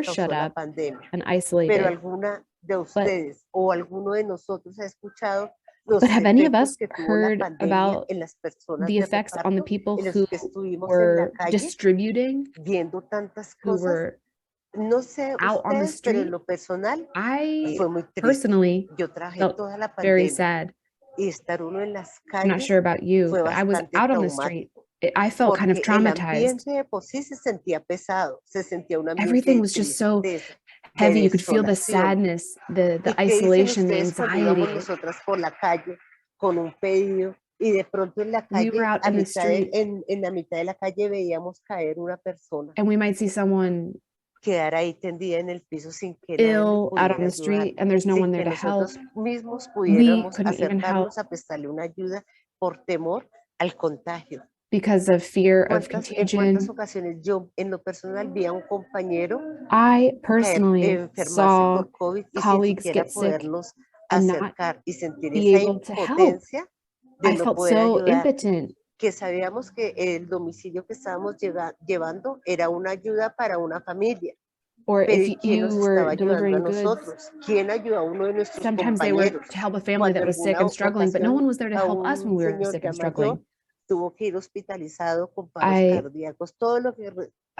were causó shut la up pandemia. and Pero isolated. alguna de ustedes o alguno de nosotros ha escuchado But have any of us efectos que tuvo la heard pandemia about en las personas the de effects on the reparto, people en los who que estuvimos en la were calle distributing, viendo tantas who cosas? were No sé out on the ustedes, pero en street? lo personal I fue muy triste. personally Yo trabajé felt toda la very pandemia sad. y estar uno en las I'm not calles sure about you, fue but I was bastante out on the street. traumático, I felt kind of porque el traumatized. ambiente de por sí se sentía pesado, se sentía un ambiente Everything de was just so tristeza, de heavy. You could feel the desolación. sadness, the ¿Y qué dicen isolation, the ustedes cuando íbamos anxiety. nosotras por la calle con un pedido y de pronto en la We were calle, out in the street en la mitad de la calle veíamos caer una persona, and we might see someone quedar ahí tendida en el piso sin que nadie le ill out on pudiera the ayudar, street and there's no sin one there que to help? nosotros mismos We pudiéramos couldn't even help acercarnos a prestarle una ayuda por temor al contagio. because of fear of En cuántas contagion. ocasiones yo en lo personal vi a un compañero I caer, personally enfermarse saw por COVID y sin colleagues siquiera get sick podernos and not acercar y sentir be esa able to help. impotencia de I no felt poder so ayudar, impotent. que sabíamos que el domicilio que estábamos llevando era una ayuda para una familia. Or Pero if ¿y quién nos you were estaba ayudando a delivering goods, nosotros? ¿Quién ayudó a uno de nuestros sometimes they were compañeros? to help a family Cuando that en was sick alguna and struggling, but no ocasión one was there to a help us when un we were señor sick ya and mayor struggling. tuvo que ir hospitalizado con paros I cardíacos, todo lo que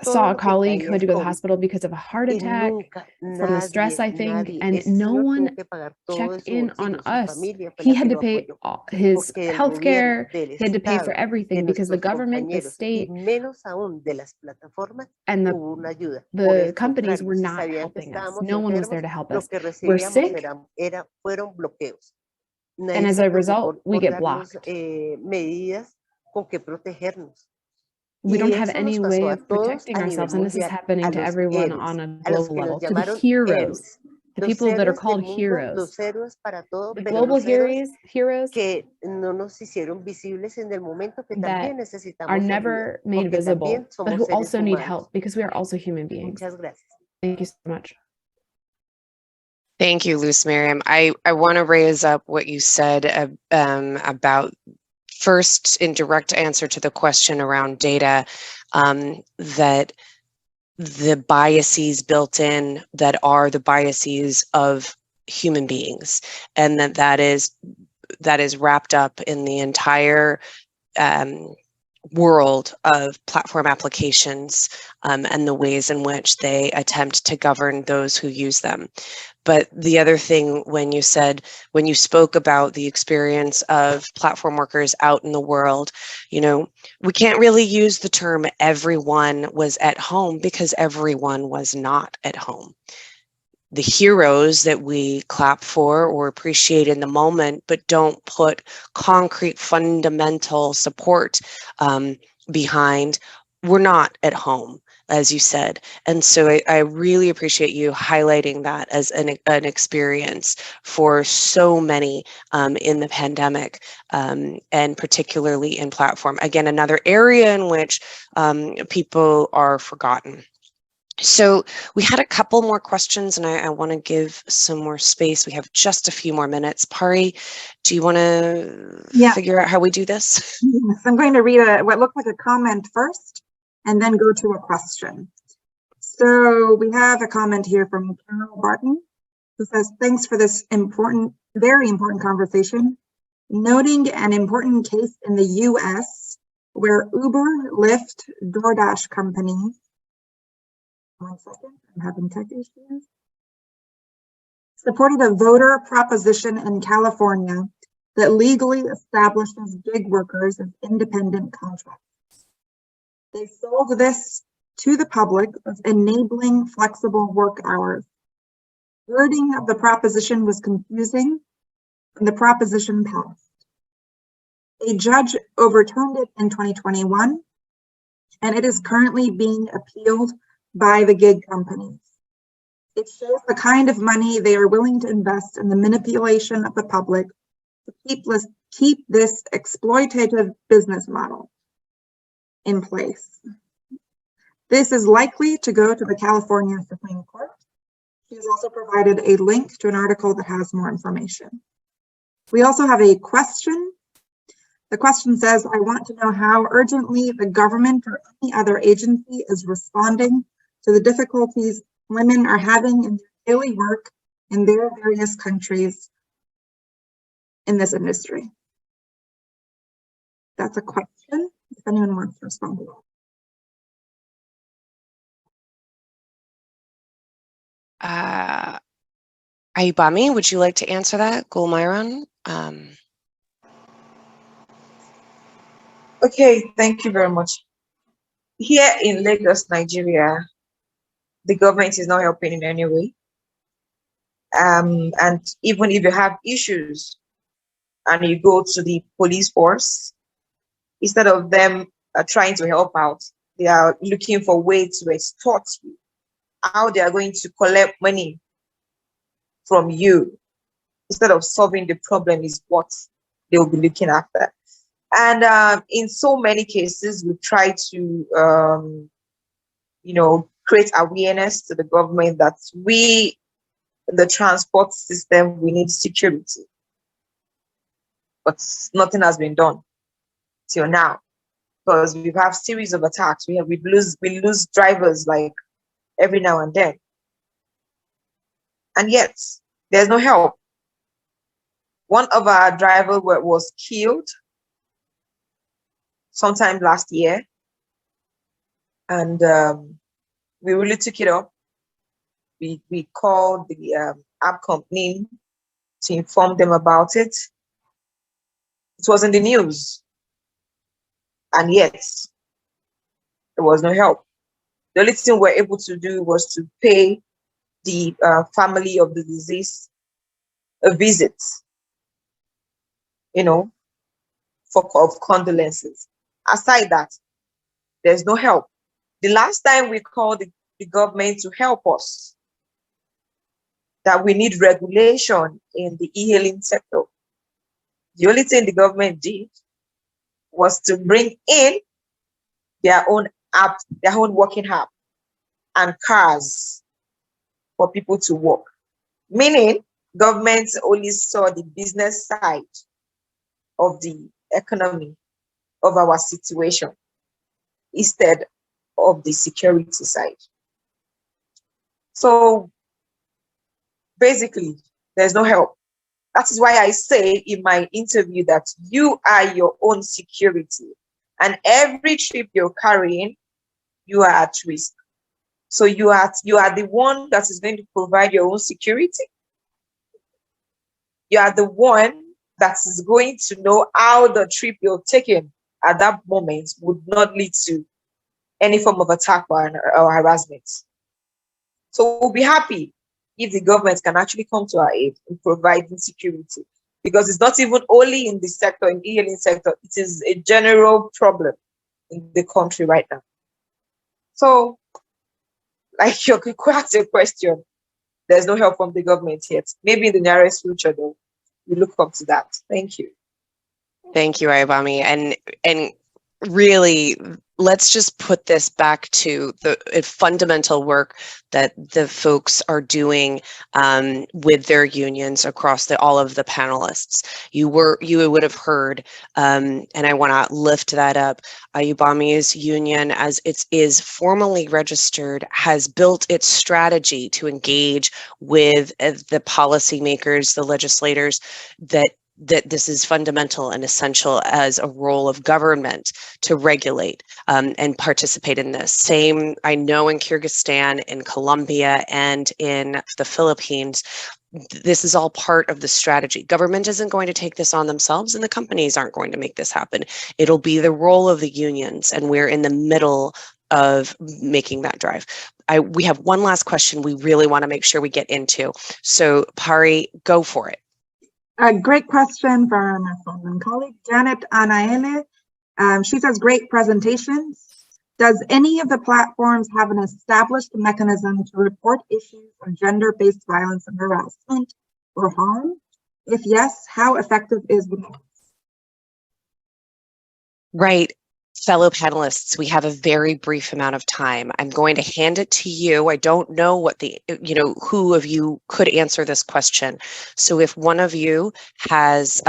saw a colleague who had to go to the COVID. hospital because of a heart Y attack nunca from the stress, I think, nadie, and ese no señor tuvo one que pagar todo de checked su in on bolsillo, su us. familia fue He la que had to lo pay apoyó, his porque el health care, gobierno, del he had to pay for Estado, de everything because the nuestros government, the compañeros y state, menos aún de las plataformas and hubo una ayuda. Por the el companies were contrario, si not sabían que helping us. estábamos No one was there enfermos, to help lo us. que We're recibíamos sick, fueron bloqueos. and Nadie as se a preocupó result, we por get darnos blocked. medidas con que protegernos. We don't Y have eso any nos way pasó a of todos protecting a nivel ourselves, and this is mundial, happening a to los everyone héroes, on a a los global que nos level, to the llamaron heroes, héroes, the los people that are héroes del called mundo, heroes, los héroes para todo, the pero global los héroes heroes que no nos hicieron visibles en el momento que that también are necesitamos ayuda, never made porque visible, también but somos who seres also need humanos. help because we are also human beings. Muchas gracias. Thank you so much. Thank you, Luz Miriam. I want to raise up what you said about first, in direct answer to the question around data, that the biases built in that are the biases of human beings, and that is wrapped up in the entire world of platform applications and the ways in which they attempt to govern those who use them. But the other thing, when you spoke about the experience of platform workers out in the world, we can't really use the term everyone was at home because everyone was not at home. The heroes that we clap for or appreciate in the moment, but don't put concrete fundamental support behind, were not at home, as you said. And so I really appreciate you highlighting that as an experience for so many in the pandemic, and particularly in platform. Again, another area in which people are forgotten. So we had a couple more questions, and I want to give some more space. We have just a few more minutes. Pari, do you want to figure out how we do this? Yes, I'm going to read what looked like a comment first, and then go to a question. So we have a comment here from Carol Barton, who says, thanks for this very important conversation, noting an important case in the US where Uber, Lyft, DoorDash companies, one second, I'm having tech issues, supported a voter proposition in California that legally establishes gig workers as independent contractors. They sold this to the public as enabling flexible work hours. Wording of the proposition was confusing, and the proposition passed. A judge overturned it in 2021, and it is currently being appealed by the gig companies. It shows the kind of money they are willing to invest in the manipulation of the public to keep this exploitative business model in place. This is likely to go to the California Supreme Court. She has also provided a link to an article that has more information. We also have a question. The question says, I want to know how urgently the government or any other agency is responding to the difficulties women are having in their daily work in their various countries in this industry? That's a question, if anyone wants to respond to that. Ayubami, would you like to answer that? Gulmayron? Okay, thank you very much. Here in Lagos, Nigeria, the government is not helping in any way. And even if you have issues and you go to the police force, instead of them trying to help out, they are looking for ways to extort you. How they are going to collect money from you instead of solving the problem is what they will be looking after. And in so many cases, we try to, create awareness to the government that we, in the transport system, we need security. But nothing has been done till now, because we have series of attacks. We lose drivers like every now and then, and yet there's no help. One of our drivers was killed sometime last year, and we really took it up. We called the app company to inform them about it. It was in the news, and yet there was no help. The only thing we're able to do was to pay the family of the deceased a visit, of condolences. Aside that, there's no help. The last time we called the government to help us, that we need regulation in the e-hailing sector, the only thing the government did was to bring in their own app, their own working app and cars for people to work. Meaning, government only saw the business side of the economy of our situation instead of the security side. So basically, there's no help. That is why I say in my interview that you are your own security, and every trip you're carrying, you are at risk. So you are the one that is going to provide your own security. You are the one that is going to know how the trip you're taking at that moment would not lead to any form of attack or harassment. So we'll be happy if the government can actually come to our aid in providing security, because it's not even only in the sector, in the e-hailing sector, it is a general problem in the country right now. So, like your question, there's no help from the government yet. Maybe in the nearest future, though, we look up to that. Thank you. Thank you, Ayubami. And really, let's just put this back to the fundamental work that the folks are doing with their unions across all of the panelists. You would have heard, and I want to lift that up. Ayubami's union, as it is formally registered, has built its strategy to engage with the policymakers, the legislators, that this is fundamental and essential as a role of government to regulate and participate in this. Same, I know, in Kyrgyzstan, in Colombia, and in the Philippines. This is all part of the strategy. Government isn't going to take this on themselves, and the companies aren't going to make this happen. It'll be the role of the unions, and we're in the middle of making that drive. We have one last question we really want to make sure we get into. So Pari, go for it. A great question from my former colleague, Janet Anaele. She says, great presentations. Does any of the platforms have an established mechanism to report issues of gender-based violence and harassment or harm? If yes, how effective is the mechanism? Right. Fellow panelists, we have a very brief amount of time. I'm going to hand it to you. I don't know who of you could answer this question. So if one of you has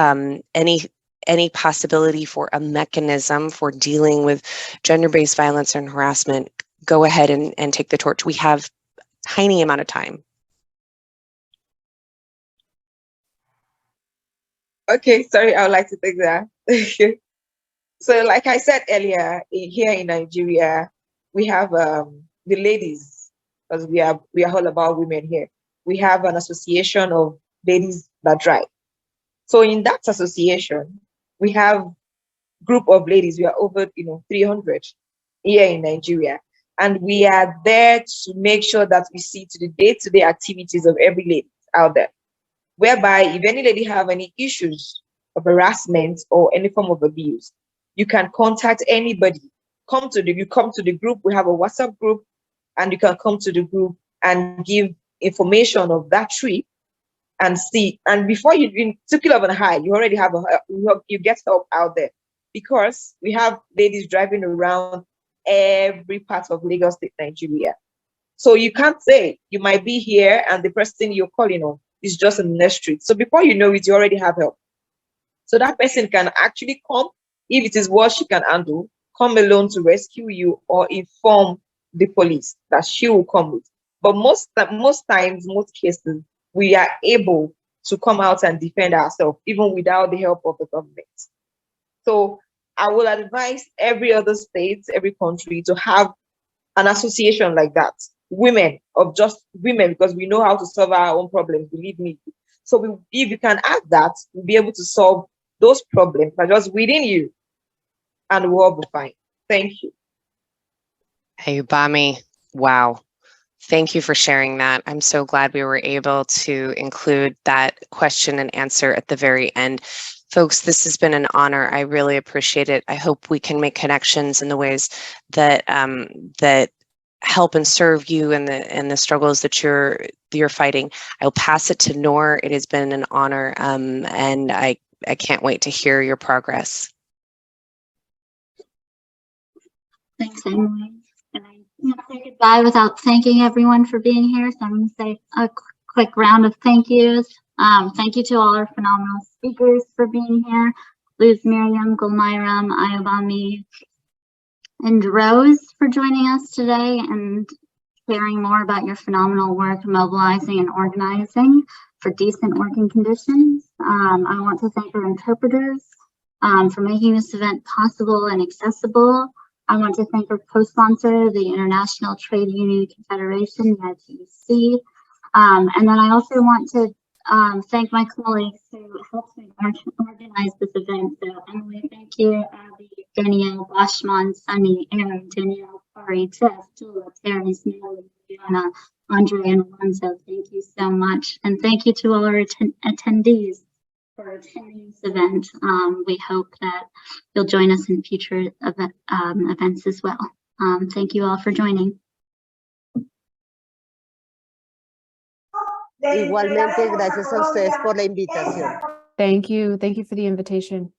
any possibility for a mechanism for dealing with gender-based violence and harassment, go ahead and take the torch. We have a tiny amount of time. Okay, sorry, I would like to take that. So, like I said earlier, here in Nigeria, we have the ladies, because we are all about women here. We have an association of ladies that drive. So in that association, we have group of ladies. We are over 300 here in Nigeria, and we are there to make sure that we see to the day-to-day activities of every lady out there. Whereby, if any lady have any issues of harassment or any form of abuse, you can contact anybody. You come to the group. We have a WhatsApp group, and you can come to the group and give information of that trip and see. And before you even took it up on high, you already have you get help out there, because we have ladies driving around every part of Lagos State, Nigeria. So you can't say you might be here and the person you're calling on is just in the next street. So before you know it, you already have help. So that person can actually come, if it is what she can handle, come alone to rescue you or inform the police that she will come with. But most times, most cases, we are able to come out and defend ourselves, even without the help of the government. So I will advise every other state, every country to have an association like that. Women, because we know how to solve our own problems, believe me. So if you can add that, we'll be able to solve those problems that are just within you, and we'll all be fine. Thank you. Hey, Bami. Wow. Thank you for sharing that. I'm so glad we were able to include that question and answer at the very end. Folks, this has been an honor. I really appreciate it. I hope we can make connections in the ways that that help and serve you in the struggles that you're fighting. I'll pass it to Noor. It has been an honor, and I can't wait to hear your progress. Thanks, Emily. And I'm going to say goodbye without thanking everyone for being here. So I'm going to say a quick round of thank yous. Thank you to all our phenomenal speakers for being here. Luz, Miriam, Gulmayram, Ayobami, and Rose for joining us today and sharing more about your phenomenal work mobilizing and organizing for decent working conditions. I want to thank our interpreters for making this event possible and accessible. I want to thank our co-sponsor, the International Trade Union Confederation, the ITUC. And then I also want to thank my colleagues who helped me organize this event. So Emily, thank you. Abby, Danielle, Bashman, Sunny, Aaron, Danielle, Kari, Tiff, Julia, Terrence, Natalie, Diana, Andre, and Alonso. Thank you so much. And thank you to all our attendees for attending this event. We hope that you'll join us in future events as well. Thank you all for joining. Igualmente, gracias a ustedes por la invitación. Thank you for the invitation.